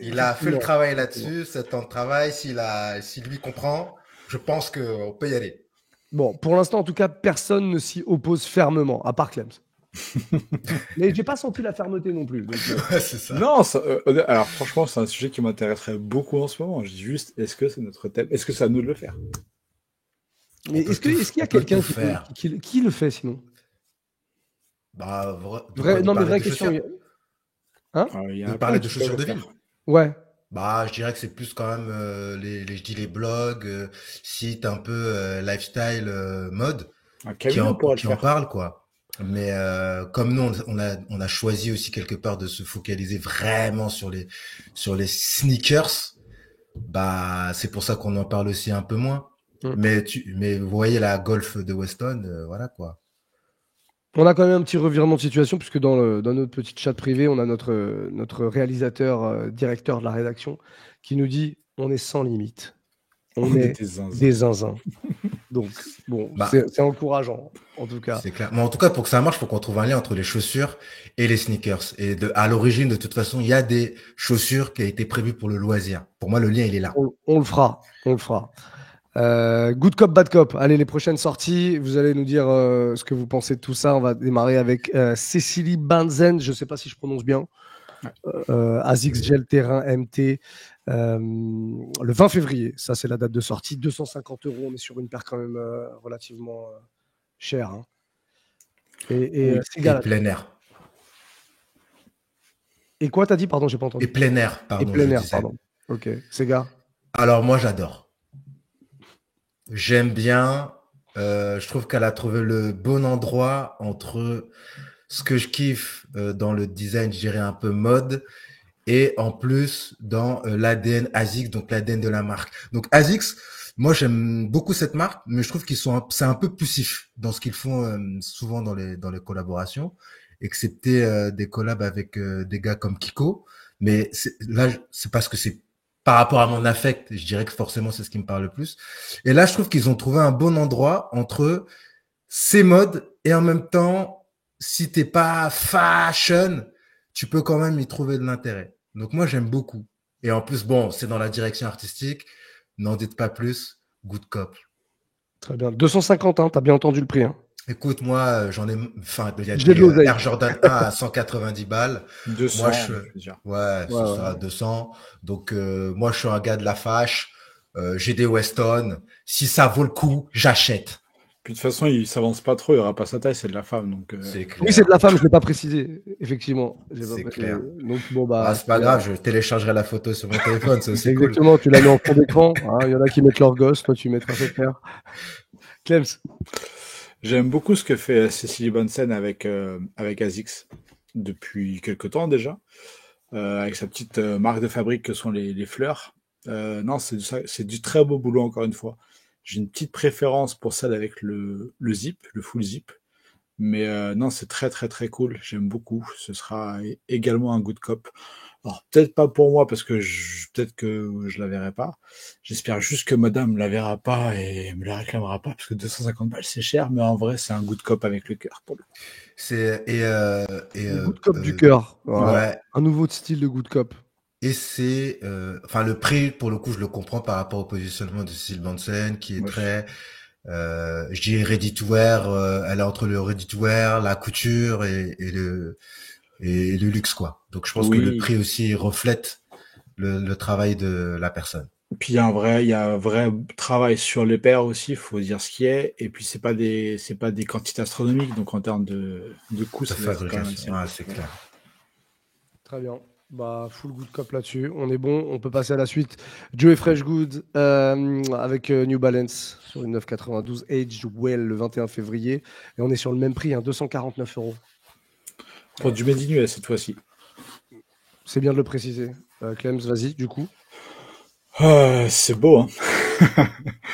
Il a fait le travail là-dessus, 7 ans de travail. S'il lui comprend, je pense qu'on peut y aller. Bon, pour l'instant, en tout cas, personne ne s'y oppose fermement, à part Clems. Mais j'ai pas senti la fermeté non plus. Donc, Ouais, c'est ça. Non, alors franchement, c'est un sujet qui m'intéresserait beaucoup en ce moment. Je dis juste, est-ce que c'est notre thème? Est-ce que ça nous de le faire? Mais est-ce qu'il y a quelqu'un qui le fait sinon? Bah, non, mais vraie question. Hein? Vous parlez de chaussures de ville? Ouais. Bah, je dirais que c'est plus quand même les blogs, sites un peu lifestyle, mode, qui en parlent, quoi. Mais comme nous, on a choisi aussi quelque part de se focaliser vraiment sur les sneakers, bah c'est pour ça qu'on en parle aussi un peu moins. Mais vous voyez la Golf de Weston, voilà quoi. On a quand même un petit revirement de situation puisque dans notre petite chat privé, on a notre réalisateur, directeur de la rédaction, qui nous dit on est sans limite, on est des zinzins. Donc bon, c'est encourageant en tout cas. C'est clair. Mais en tout cas, pour que ça marche, faut qu'on trouve un lien entre les chaussures et les sneakers. Et à l'origine, de toute façon, il y a des chaussures qui a été prévues pour le loisir. Pour moi, le lien il est là. On le fera. Good cop, bad cop. Allez, les prochaines sorties, vous allez nous dire ce que vous pensez de tout ça. On va démarrer avec Cécilie Banzen, je ne sais pas si je prononce bien. ASICS Gel Terrain MT. Le 20 février, ça c'est la date de sortie. 250 €, on est sur une paire quand même relativement chère. Hein. Et plein air. Et quoi t'as dit? Pardon, j'ai pas entendu. Et plein air, pardon. Et plein air, pardon. Ok, Sega. Alors moi j'adore. J'aime bien. Je trouve qu'elle a trouvé le bon endroit entre ce que je kiffe dans le design, je dirais un peu mode, et en plus dans l'ADN ASICS, donc l'ADN de la marque. Donc ASICS, moi j'aime beaucoup cette marque, mais je trouve c'est un peu poussif dans ce qu'ils font souvent dans les collaborations, excepté des collabs avec des gars comme Kiko. Mais là, c'est parce que c'est par rapport à mon affect, je dirais que forcément c'est ce qui me parle le plus. Et là, je trouve qu'ils ont trouvé un bon endroit entre ces modes et en même temps, si t'es pas fashion, tu peux quand même y trouver de l'intérêt. Donc moi, j'aime beaucoup. Et en plus, bon, c'est dans la direction artistique. N'en dites pas plus. Good cop. Très bien. 250, hein, t'as bien entendu le prix. Hein. Écoute, moi, j'en ai, il y a des Air Jordan 1 à 190 balles. 200, moi, ça sera 200. Donc, moi, je suis un gars de la fâche. J'ai des Weston. Si ça vaut le coup, j'achète. Puis de toute façon, il s'avance pas trop, il aura pas sa taille, c'est de la femme. Donc, oui, c'est de la femme, je l'ai pas précisé, effectivement. C'est clair. Donc, bon, bah, c'est pas grave, je téléchargerai la photo sur mon téléphone, c'est aussi cool. Exactement, tu l'as mis en fond d'écran. Il y en a qui mettent leur gosse, toi tu mettras cette paire. Clems. J'aime beaucoup ce que fait Cécilie Banzen avec ASICS depuis quelque temps déjà, avec sa petite marque de fabrique que sont les fleurs. Non, c'est du très beau boulot encore une fois. J'ai une petite préférence pour celle avec le zip, le full zip. Mais non, c'est très très très cool. J'aime beaucoup. Ce sera également un good cop. Alors peut-être pas pour moi parce que peut-être que je la verrai pas. J'espère juste que madame la verra pas et me la réclamera pas parce que 250 balles c'est cher, mais en vrai c'est un good cop avec le cœur pour le coup. C'est good cop du cœur. Ouais. Un nouveau style de good cop. Et c'est le prix pour le coup je le comprends par rapport au positionnement de Cécile Banzen qui est très je dirais ready to wear, elle est entre le ready to wear, la couture et le luxe quoi. Donc je pense que le prix aussi reflète le travail de la personne. Puis il y a un vrai travail sur les paires aussi, faut dire ce qui est. Et puis c'est pas des quantités astronomiques, donc en termes de coût, ça fabrication, c'est clair. Très bien. Bah, full good cop là-dessus. On est bon. On peut passer à la suite. Joey Freshgood avec New Balance sur une 992 Aged Well le 21 février. Et on est sur le même prix, 249 €. Pour du Made in US cette fois-ci. C'est bien de le préciser. Clems, vas-y, du coup. C'est beau, hein.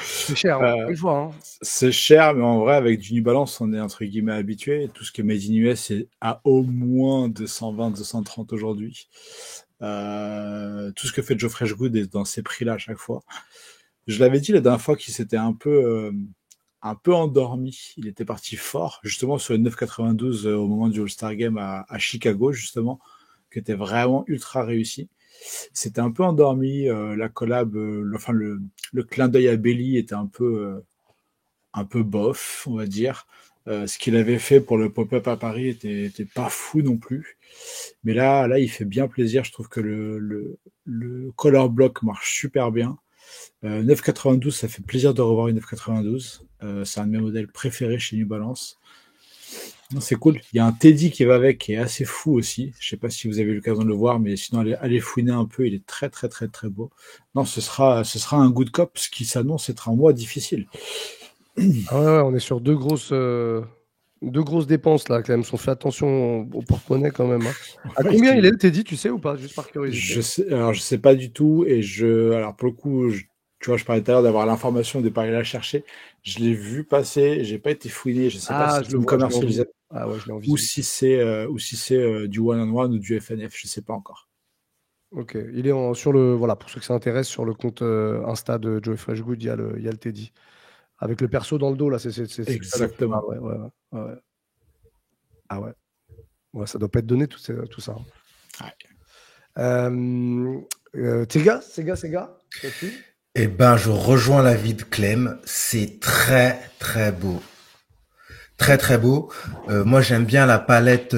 C'est cher, une fois. Hein. C'est cher, mais en vrai, avec du New Balance, on est entre guillemets habitué. Tout ce qui est Made in US, c'est à au moins 220, 230 aujourd'hui. Tout ce que fait Joe Freshgood est dans ces prix-là à chaque fois. Je l'avais dit la dernière fois qu'il s'était un peu endormi. Il était parti fort, justement sur une 992 au moment du All-Star Game à Chicago, justement, qui était vraiment ultra réussi. C'était un peu endormi, la collab, le clin d'œil à Belly était un peu bof, on va dire. Ce qu'il avait fait pour le pop-up à Paris était pas fou non plus. Mais là, il fait bien plaisir. Je trouve que le color block marche super bien. 992, ça fait plaisir de revoir une 992. C'est un de mes modèles préférés chez New Balance. Non, c'est cool. Il y a un Teddy qui va avec, qui est assez fou aussi. Je sais pas si vous avez eu l'occasion de le voir, mais sinon allez fouiner un peu. Il est très très très très beau. Non, ce sera un good cop. Ce qui s'annonce être un mois difficile. Ah ouais, on est sur deux grosses dépenses là, quand même. On fait attention au porte-monnaie quand même. Hein. À combien il est, Teddy, tu sais ou pas? Juste par curiosité. Je sais pas du tout. Alors pour le coup, tu vois, je parlais tout à l'heure d'avoir l'information, de pas aller la chercher. Je l'ai vu passer. J'ai pas été fouiné. Je sais pas si c'est une commercialisation. Ah ouais, je l'ai en ou si c'est du one-on-one ou du FNF, je sais pas encore. Ok, il est sur le pour ceux que ça intéresse, sur le compte Insta de Joey Freshgood, il y a le Teddy avec le perso dans le dos là, c'est exactement. Ouais. Ah ouais. Ouais, ça doit pas être donné tout ça. Ouais. Sega. Eh ben, je rejoins l'avis de Clem. C'est très très beau. Très très beau. Moi j'aime bien la palette,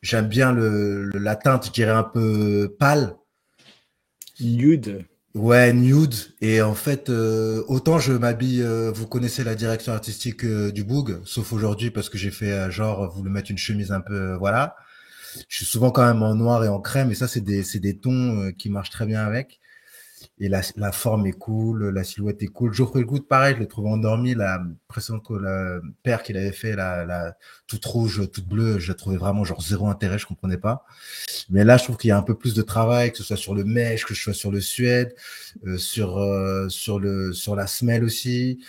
j'aime bien la teinte, je dirais un peu pâle. Nude. Ouais, nude. Et en fait, autant je m'habille, vous connaissez la direction artistique du Boog, sauf aujourd'hui parce que j'ai fait voulu mettre une chemise un peu, voilà. Je suis souvent quand même en noir et en crème, et ça c'est des tons qui marchent très bien avec. Et la forme est cool, la silhouette est cool. Geoffrey Good, pareil, je l'ai trouvé endormi. La précédente la paire qu'il avait fait, la toute rouge, toute bleue, je la trouvais vraiment genre zéro intérêt, je comprenais pas. Mais là, je trouve qu'il y a un peu plus de travail, que ce soit sur le mesh, que ce soit sur le suède, sur la semelle aussi,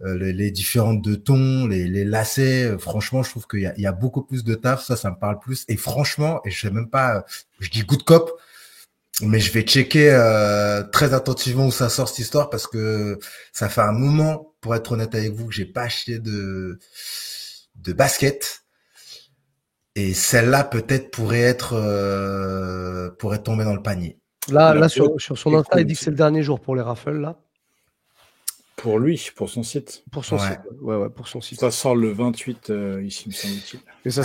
les différentes de tons, les lacets. Franchement, je trouve qu'il y a beaucoup plus de taf. Ça me parle plus. Et franchement, et je sais même pas, je dis good cop. Mais je vais checker très attentivement où ça sort cette histoire parce que ça fait un moment, pour être honnête avec vous, que j'ai pas acheté de basket. Et celle-là peut-être pourrait tomber dans le panier. Là sur son Insta, il dit que c'est le dernier jour pour les raffles là. Pour lui, pour son site. Pour son site. Ouais, pour son site. Ça sort le 28 ici, me semble-t-il. Et ce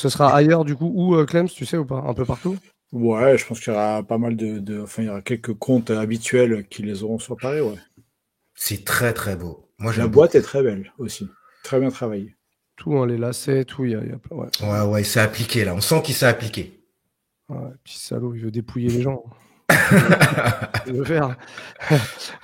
sera ailleurs du coup où Clems, tu sais ou pas? Un peu partout? Ouais, je pense qu'il y aura pas mal enfin, il y aura quelques comptes habituels qui les auront sur Paris, ouais. C'est très très beau. Moi, la boîte est très belle aussi. Très bien travaillée. Tout, hein, les lacets, tout, il y a ouais, il s'est appliqué là. On sent qu'il s'est appliqué. Ouais, petit salaud, il veut dépouiller les gens. Il veut faire.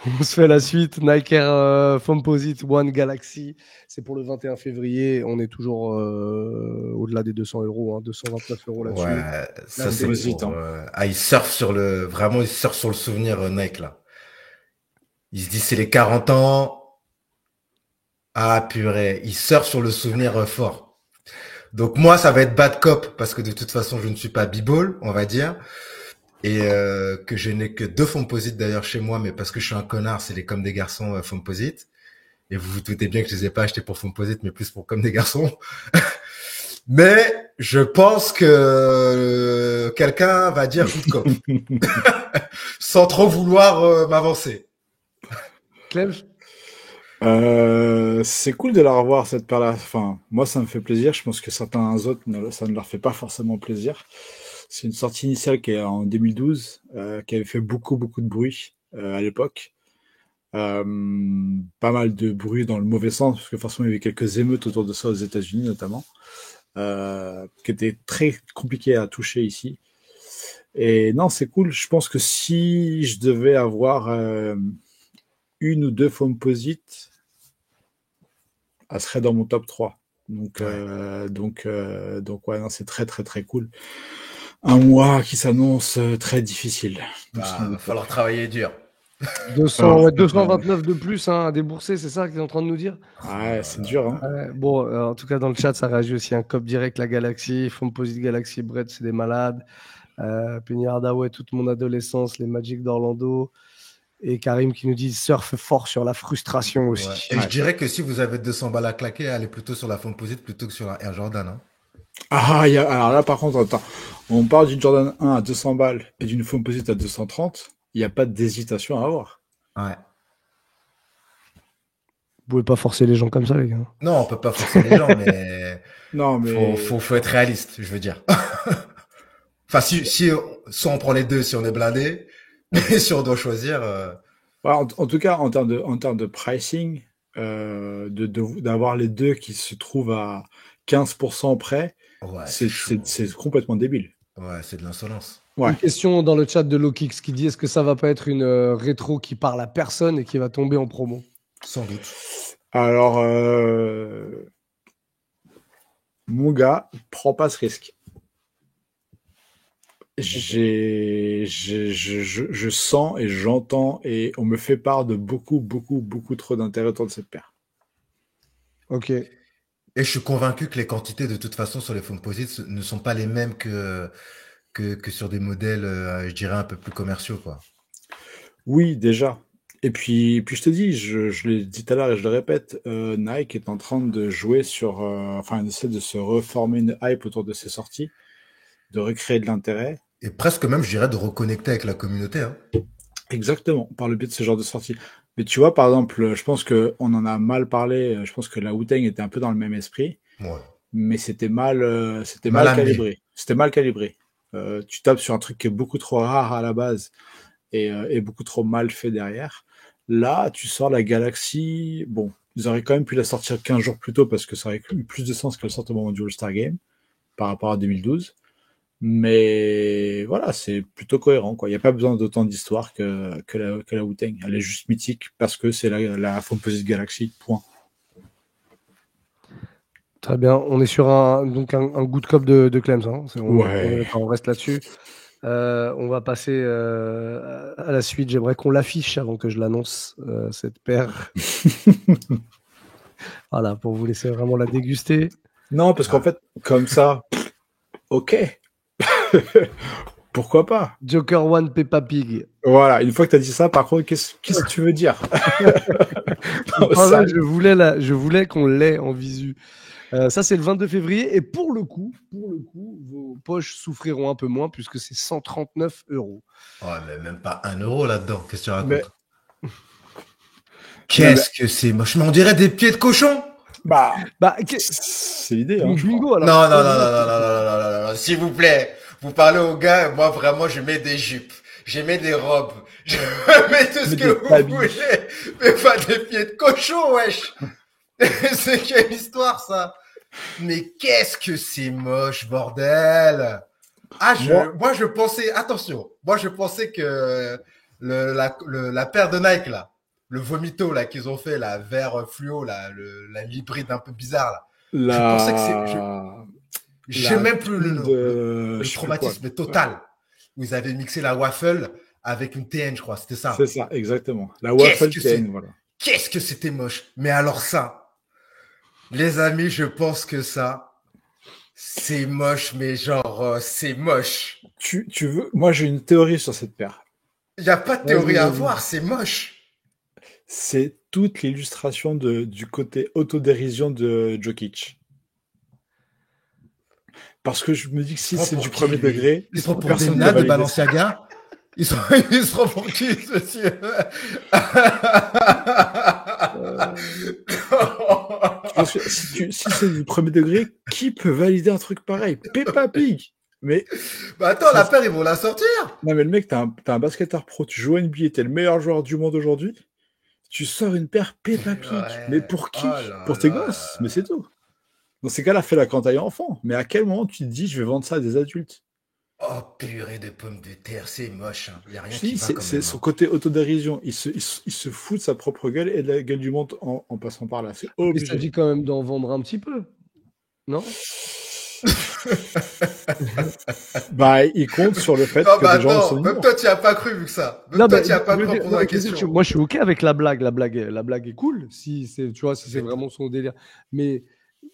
On se fait la suite. Nike Air Foamposite One Galaxy. C'est pour le 21 février. On est toujours au-delà des 200 €, hein, 229 € là-dessus. Ouais, ça c'est pour, il surfe sur le souvenir Nike là. Il se dit c'est les 40 ans. Ah purée, il surfe sur le souvenir fort. Donc moi ça va être bad cop parce que de toute façon je ne suis pas b-ball, on va dire. Et que je n'ai que 2 Foamposite d'ailleurs chez moi, mais parce que je suis un connard, c'est les comme des garçons Foamposite. Et vous vous doutez bien que je les ai pas achetés pour Foamposite, mais plus pour comme des garçons. Mais je pense que quelqu'un va dire good cop. Sans trop vouloir m'avancer. Clem, c'est cool de la revoir cette paire-là. Enfin, moi ça me fait plaisir. Je pense que certains autres, ça ne leur fait pas forcément plaisir. C'est une sortie initiale qui est en 2012, qui avait fait beaucoup de bruit à l'époque. Pas mal de bruit dans le mauvais sens, parce que forcément il y avait quelques émeutes autour de ça aux États-Unis notamment. qui était très compliqué à toucher ici. Et non, c'est cool. Je pense que si je devais avoir une ou deux Foamposite, elle serait dans mon top 3. Donc ouais, non, c'est très, très, très cool. Un mois qui s'annonce très difficile. Va falloir travailler dur. 229 de plus à débourser, c'est ça que tu es en train de nous dire? Ouais, c'est dur. Hein. Bon, en tout cas, dans le chat, ça réagit aussi. Un Cop Direct, la Galaxy, Foamposite Galaxy, Brett, c'est des malades. Penny Hardaway, toute mon adolescence, les Magic d'Orlando. Et Karim qui nous dit surfe fort sur la frustration aussi. Ouais. Et je dirais que si vous avez 200 balles à claquer, allez plutôt sur la Foamposite plutôt que sur la Air Jordan. Hein. Alors là, par contre, attends. On parle d'une Jordan 1 à 200 balles et d'une Foamposite à 230. Il n'y a pas d'hésitation à avoir. Ouais. Vous pouvez pas forcer les gens comme ça, les gars. Non, on peut pas forcer les gens, mais non, mais faut être réaliste, je veux dire. Enfin, si on prend les deux, si on est blindé, mais si on doit choisir. En tout cas, en termes de pricing, d'avoir les deux qui se trouvent à 15% près, ouais, c'est complètement débile. Ouais, c'est de l'insolence. Ouais. Une question dans le chat de Lokix qui dit est-ce que ça va pas être une rétro qui parle à personne et qui va tomber en promo? Sans doute. Alors, mon gars, prends pas ce risque. Je sens et j'entends et on me fait part de beaucoup trop d'intérêt autour de cette paire. Ok. Et je suis convaincu que les quantités de toute façon sur les Foamposites ne sont pas les mêmes que sur des modèles, je dirais, un peu plus commerciaux, quoi. Oui, déjà. Et puis je te dis, je l'ai dit tout à l'heure et je le répète, Nike est en train de jouer sur, enfin, essaie de se reformer une hype autour de ses sorties, de recréer de l'intérêt. Et presque même, je dirais, de reconnecter avec la communauté. Hein. Exactement, par le biais de ce genre de sorties. Mais tu vois, par exemple, je pense qu'on en a mal parlé, je pense que la Wu-Tang était un peu dans le même esprit, ouais. Mais c'était mal calibré. C'était mal calibré. Tu tapes sur un truc qui est beaucoup trop rare à la base et beaucoup trop mal fait derrière. Là, tu sors la Galaxy. Bon, ils auraient quand même pu la sortir 15 jours plus tôt parce que ça aurait eu plus de sens qu'elle sorte au moment du All-Star Game par rapport à 2012. Mais voilà, c'est plutôt cohérent, quoi. Il n'y a pas besoin d'autant d'histoire que la Wu-Tang. Elle est juste mythique parce que c'est la Foamposite Galaxy, point. Très bien. On est sur un good cop de Clems. Hein. On reste là-dessus. On va passer à la suite. J'aimerais qu'on l'affiche avant que je l'annonce, cette paire. Voilà, pour vous laisser vraiment la déguster. Non, parce qu'en fait, comme ça, ok. Pourquoi pas? Joker One Peppa Pig. Voilà, une fois que tu as dit ça, par contre, qu'est-ce que tu veux dire? Non, je voulais qu'on l'ait en visu. Ça, c'est le 22 février. Et pour le coup, vos poches souffriront un peu moins puisque c'est 139 €. Ouais, mais même pas 1 euro là-dedans. Qu'est-ce que tu racontes? Qu'est-ce que c'est moche? Mais on dirait des pieds de cochon. C'est l'idée. Hein, bingo, alors. Non. S'il vous plaît, vous parlez aux gars. Moi, vraiment, je mets des jupes. Je mets des robes. Je mets tout ce que vous voulez. Mais pas des pieds de cochon, wesh. C'est quelle histoire, ça? Mais qu'est-ce que c'est moche, bordel! Moi, je pensais, attention, que la paire de Nike, là, le vomito, là, qu'ils ont fait, la vert fluo, là, l'hybride un peu bizarre, là. Je pensais que j'ai même plus le nom. Le traumatisme total. Où ils avaient mixé la waffle avec une TN, je crois, c'était ça. C'est ça, exactement. La waffle TN, voilà. Qu'est-ce que c'était moche! Mais alors ça, les amis, je pense que ça, c'est moche, mais genre, c'est moche. Tu veux? Moi, j'ai une théorie sur cette paire. Il n'y a pas de théorie à avoir, c'est moche. C'est toute l'illustration du côté autodérision de Jokic. Parce que je me dis que si c'est du premier degré, ils sont pour des nains de Balenciaga. Ils seront pour qui, monsieur? Si c'est du premier degré, qui peut valider un truc pareil? Peppa Pig. Mais attends, la paire, ils vont la sortir. Non, mais le mec, t'as un basketteur pro, tu joues à NBA, t'es le meilleur joueur du monde aujourd'hui. Tu sors une paire Peppa Pig. Ouais. Mais pour qui? Pour tes gosses. Mais c'est tout. Dans ces cas-là, fais-la quand t'es enfant. Mais à quel moment tu te dis, je vais vendre ça à des adultes? Oh, purée de pommes de terre, c'est moche. Hein. Il n'y a rien Je te qui dis, va quand c'est même. son Hein. côté autodérision. Il se fout de sa propre gueule et de la gueule du monde en passant par là. C'est Il obligé. s'agit quand même d'en vendre un petit peu, non? Bah, il compte sur le fait Non, que bah des gens attends, sont même ignorants. toi, tu n'y as pas cru vu que ça. Même Non, toi, mais tu n'y as pas je veux cru à dire, poser non, la je veux dire, question. moi, je suis OK avec la blague. La blague est cool, si c'est, tu vois, si c'est vraiment son délire. Mais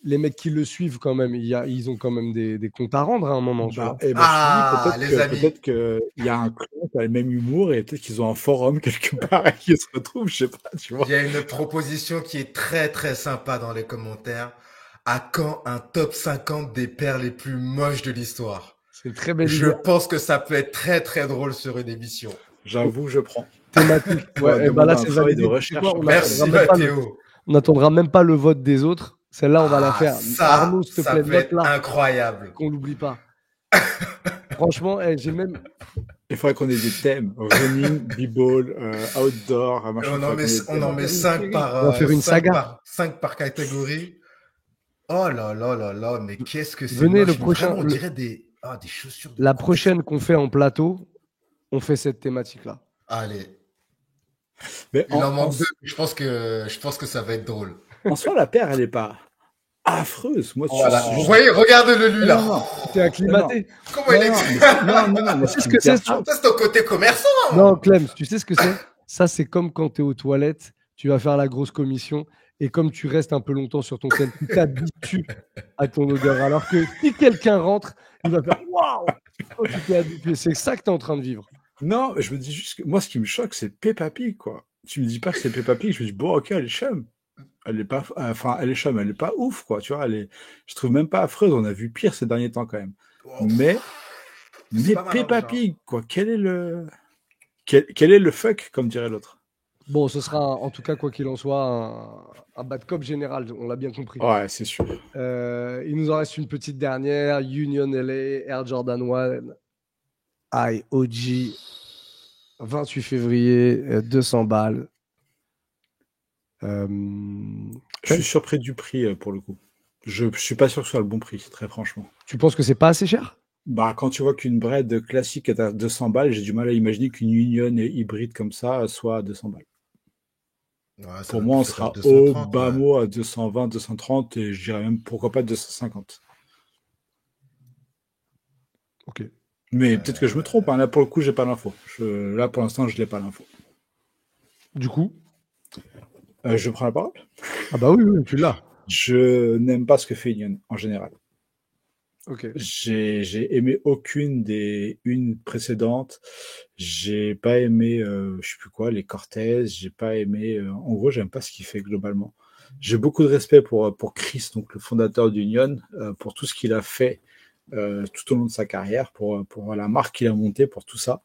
les mecs qui le suivent quand même, ils ont quand même des comptes à rendre à un moment, tu vois. Et bah, Ah, je te dis, les amis. peut-être qu'il y a un clan qui a le même humour et peut-être qu'ils ont un forum quelque part et qu'ils se retrouvent, je sais pas, tu vois. Il y a une proposition qui est très très sympa dans les commentaires. À quand un top 50 des pères les plus moches de l'histoire? C'est une très belle Je idée. pense que ça peut être très très drôle sur une émission. J'avoue, je prends. Thématique. On va Ouais, et bah là, demander un c'est travail de validé. Tu sais recherche. quoi, Merci Mathéo. on n'attendra même pas le vote des autres. Celle-là, on va la Ah, faire. ça, Arnaud, s'il te ça plaît, peut être note-la, incroyable. qu'on l'oublie pas. Franchement, j'ai même. Il faudrait qu'on ait des thèmes. Running, b-ball, outdoor, machin. On en met 5 par, On va faire une saga. 5 par catégorie. Oh là là là là, mais qu'est-ce que c'est Venez, moche. le Mais prochain- vraiment, on dirait des chaussures. La prochaine qu'on fait en plateau, on fait cette thématique-là. Allez, Mais il en manque 2. Je pense que ça va être drôle. en soi, la paire, elle est pas affreuse. Moi, Voilà. je- Vous voyez, regardez-le lui Non, là. non, T'es acclimaté. Comment il est. non, Tu sais ce que c'est, ça? Ça, c'est ton côté commerçant. Non, Clem, tu sais ce que c'est? Ça, c'est comme quand tu es aux toilettes, tu vas faire la grosse commission, et comme tu restes un peu longtemps sur ton tel, tu t'habitues à ton odeur. Alors que si quelqu'un rentre, il va faire waouh! Oh, tu t'es habitué. C'est ça que tu es en train de vivre. Non, je me dis juste que moi, ce qui me choque, c'est Peppa Pig, quoi. Tu me dis pas que c'est Peppa Pig, je me dis, bon, ok, elle est chum. Elle est pas, enfin, elle est chum, elle est pas ouf, quoi. Tu vois, je trouve même pas affreuse. On a vu pire ces derniers temps, quand même. Mais pas mal, Peppa hein, Pig, quoi. Quel est le fuck, comme dirait l'autre? Bon, ce sera, en tout cas, quoi qu'il en soit, un bad cop général. On l'a bien compris. Ouais, c'est sûr. Il nous en reste une petite dernière. Union LA, Air Jordan 1, OG, 28 février, 200 balles. Je suis surpris du prix, pour le coup. Je suis pas sûr que ce soit le bon prix, très franchement. Tu penses que c'est pas assez cher? Bah, quand tu vois qu'une bread classique est à 200 balles, j'ai du mal à imaginer qu'une Union hybride comme ça soit à 200 balles. Ouais, ça Pour va moi, on plus être sera 230, au bas ouais. mot à 220, 230 et je dirais même pourquoi pas 250. Ok. Mais peut-être que je me trompe, hein. Là, pour le coup, j'ai pas l'info. Là, pour l'instant, je n'ai pas l'info. Du coup? Je prends la parole. Ah bah oui, oui, tu l'as. Je n'aime pas ce que fait Union, en général. Ok. J'ai aimé aucune des une précédentes. J'ai pas aimé, je sais plus quoi, les Cortez. J'ai pas aimé. En gros, j'aime pas ce qu'il fait globalement. J'ai beaucoup de respect pour Chris, donc le fondateur d'Union, pour tout ce qu'il a fait tout au long de sa carrière, pour la marque qu'il a montée, pour tout ça.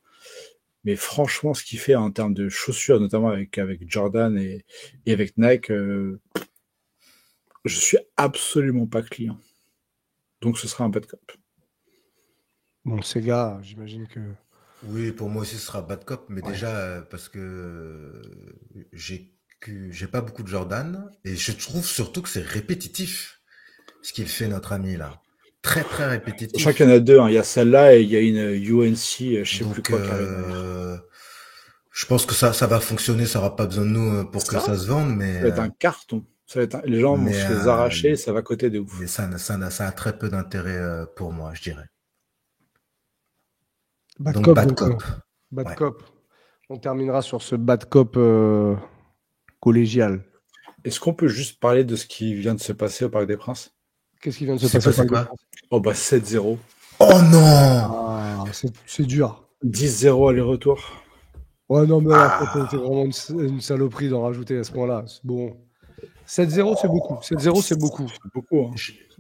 Mais franchement, ce qu'il fait en termes de chaussures, notamment avec Jordan et avec Nike, je suis absolument pas client. Donc ce sera un bad cop. Bon, ces gars, j'imagine que. Oui, pour moi aussi, ce sera bad cop, mais Ouais. déjà parce que j'ai pas beaucoup de Jordan et je trouve surtout que c'est répétitif ce qu'il fait notre ami là. Très très Je répétitif. crois qu'il y en a deux. Hein. Il y a celle-là et il y a une UNC, je sais Donc, plus quoi. je pense que ça va fonctionner, ça aura pas besoin de nous pour que ça se vende, mais Ça va être un carton. Les gens vont se les arracher, ça va coter de ouf. mais ça a très peu d'intérêt pour moi, je dirais. Bad Donc cop. bad donc, cop. bad Ouais. cop. On terminera sur ce bad cop collégial. Est-ce qu'on peut juste parler de ce qui vient de se passer au Parc des Princes? Qu'est-ce qui vient de se C'est passer passé au Parc quoi? des Princes? Oh bah 7-0. Oh non! Ah, c'est dur. 10-0 aller-retour. Ouais, non, mais là, Ah. c'était vraiment une saloperie d'en rajouter à ce point-là. C'est bon. 7-0, c'est beaucoup. 7-0, c'est beaucoup. C'est beaucoup. Hein.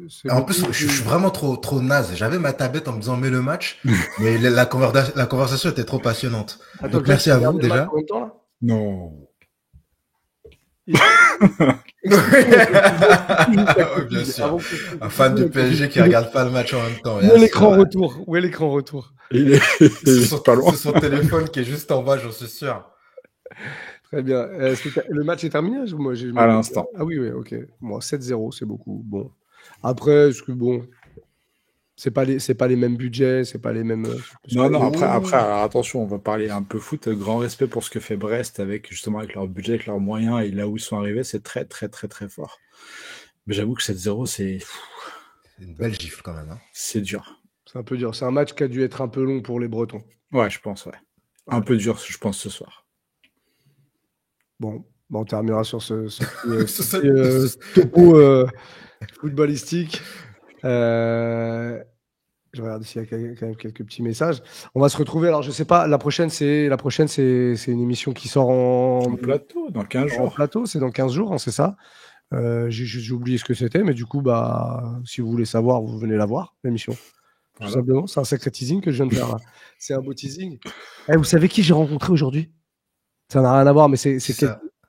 C'est En beaucoup. plus, je suis vraiment trop naze. J'avais ma tablette en me disant mets le match, mais la conversation était trop passionnante. Attends, Donc merci à vous regardez le match déjà. en même temps, là Non. Ouais, bien sûr. Un fan du PSG qui regarde pas le match en même temps. Où est l'écran retour? Où est l'écran retour? Il est pas loin. C'est son téléphone qui est juste en bas, j'en suis sûr. Très bien. Le match est terminé? À l'instant. Ah oui, ok. Bon, 7-0, c'est beaucoup. Bon. Après, est-ce que bon, c'est pas les mêmes budgets, c'est pas les mêmes. Non, après, alors, attention, on va parler un peu foot. Grand respect pour ce que fait Brest justement avec leur budget, avec leurs moyens et là où ils sont arrivés, c'est très, très, très, très fort. Mais j'avoue que 7-0, c'est une belle gifle quand même. Hein. C'est dur. C'est un peu dur. C'est un match qui a dû être un peu long pour les Bretons. Ouais, je pense, ouais. Un peu dur, je pense, ce soir. Bon, on terminera sur ce topo footballistique. Je regarde s'il y a quand même quelques petits messages. On va se retrouver. Alors, je sais pas. La prochaine, c'est une émission qui sort en plateau dans 15 jours. En plateau, c'est dans 15 jours, hein, c'est ça. J'ai oublié ce que c'était, mais du coup, si vous voulez savoir, vous venez la voir, l'émission. Tout simplement, c'est un sacré teasing que je viens de faire. C'est un beau teasing. Vous savez qui j'ai rencontré aujourd'hui? Ça n'a rien à voir, mais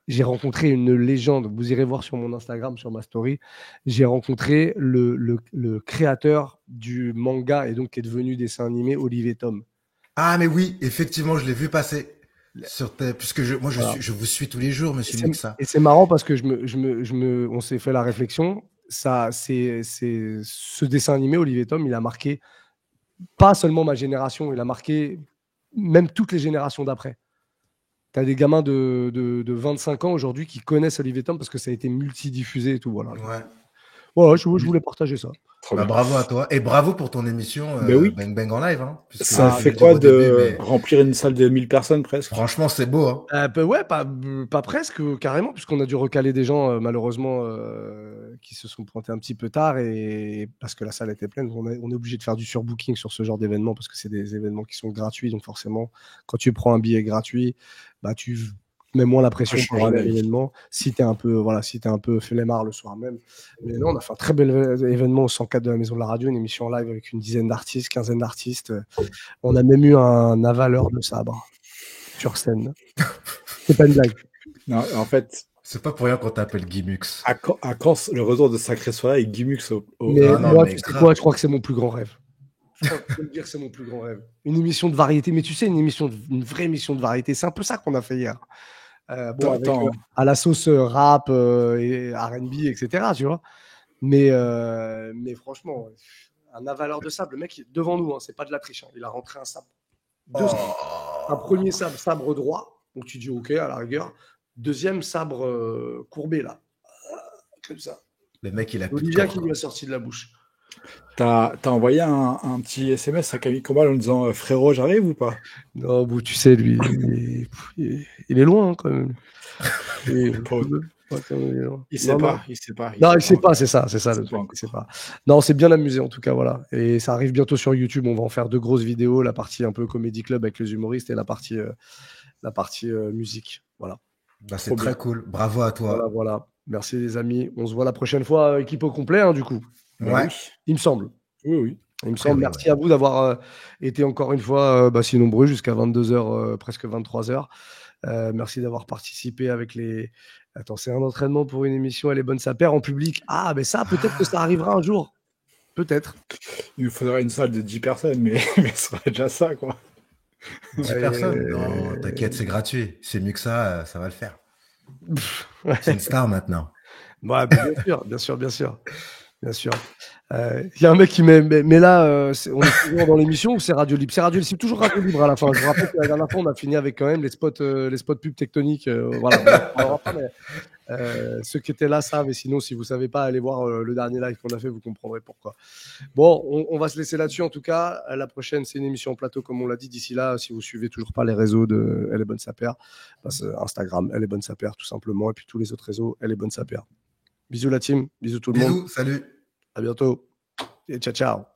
j'ai rencontré une légende. Vous irez voir sur mon Instagram, sur ma story. J'ai rencontré le créateur du manga et donc qui est devenu dessin animé, Olivier Tom. Ah, mais oui, effectivement, je l'ai vu passer. Puisque je vous suis tous les jours, monsieur Muxa. Et c'est marrant parce que on s'est fait la réflexion. Ce dessin animé, Olivier Tom, il a marqué pas seulement ma génération, il a marqué même toutes les générations d'après. Tu as des gamins de 25 ans aujourd'hui qui connaissent Olivier Tom parce que ça a été multidiffusé et tout. Voilà. Ouais. Voilà, je voulais partager ça. Bravo à toi. Et bravo pour ton émission Bang Bang en live. Hein, ça fait quoi de remplir une salle de 1000 personnes presque? Franchement, c'est beau. Hein. Ouais, pas presque, carrément, puisqu'on a dû recaler des gens, malheureusement, qui se sont pointés un petit peu tard et parce que la salle était pleine. On est obligé de faire du surbooking sur ce genre d'événements parce que c'est des événements qui sont gratuits. Donc forcément, quand tu prends un billet gratuit, tu mets moins la pression pour un événement. Si t'es un peu flemmard le soir même. Mais non, on a fait un très bel événement au 104 de la Maison de la Radio, une émission live avec une dizaine d'artistes, quinzaine d'artistes. On a même eu un avaleur de sabre sur scène. C'est pas une blague. Non, en fait, c'est pas pour rien qu'on t'appelle Guimux. À quand le retour de Sacré Soleil avec Guimux moi, tu sais quoi, je crois que c'est mon plus grand rêve. Je peux te dire que c'est mon plus grand rêve. Une émission de variété, mais tu sais, une vraie émission de variété. C'est un peu ça qu'on a fait hier. À la sauce rap et R&B, etc. Tu vois. Mais franchement, un avaleur de sable, le mec est devant nous, hein, c'est pas de la triche. Hein. Il a rentré un sabre. Un premier sabre droit, donc tu dis ok à la rigueur. Deuxième sabre courbé là, comme ça. Le mec il a Olivia qui lui a sorti de la bouche. T'as envoyé un petit SMS à Camille Combal en disant frérot, j'arrive ou pas? Non, tu sais, lui, il est loin hein, quand même. Il sait pas. Non, il sait pas, c'est ça le truc. Il sait pas. Non, c'est bien amusé en tout cas, voilà. Et ça arrive bientôt sur YouTube. On va en faire 2 grosses vidéos, la partie un peu comédie club avec les humoristes et la partie musique. Voilà. C'est très cool. Bravo à toi. Voilà. Merci les amis. On se voit la prochaine fois, équipe au complet, hein, du coup. Ouais. Il me semble. Oui. Il me semble. Merci à vous d'avoir été encore une fois si nombreux jusqu'à 22h, presque 23h. Merci d'avoir participé avec les. Attends, c'est un entraînement pour une émission, elle est bonne sa paire en public. Ah, mais ça, peut-être que ça arrivera un jour. Peut-être. Il nous faudrait une salle de 10 personnes, mais ce serait déjà ça, quoi. 10 personnes? Non, t'inquiète, c'est gratuit. C'est mieux que ça va le faire. C'est une star maintenant. Ouais, bien sûr. Bien sûr. Il y a un mec qui mais là, on est toujours dans l'émission ou c'est Radio Libre? C'est toujours Radio Libre à la fin. Je vous rappelle que la dernière fois, on a fini avec quand même les spots pub tectoniques. Voilà. Ceux qui étaient là savent, et sinon, si vous ne savez pas, allez voir le dernier live qu'on a fait, vous comprendrez pourquoi. Bon, on va se laisser là-dessus en tout cas. La prochaine, c'est une émission en plateau, comme on l'a dit. D'ici là, si vous suivez toujours pas les réseaux de Elle est bonne sa paire, Instagram, Elle est bonne sa paire, tout simplement, et puis tous les autres réseaux, Elle est bonne sa paire. Bisous la team, bisous tout le monde. Bisous, salut. À bientôt et ciao.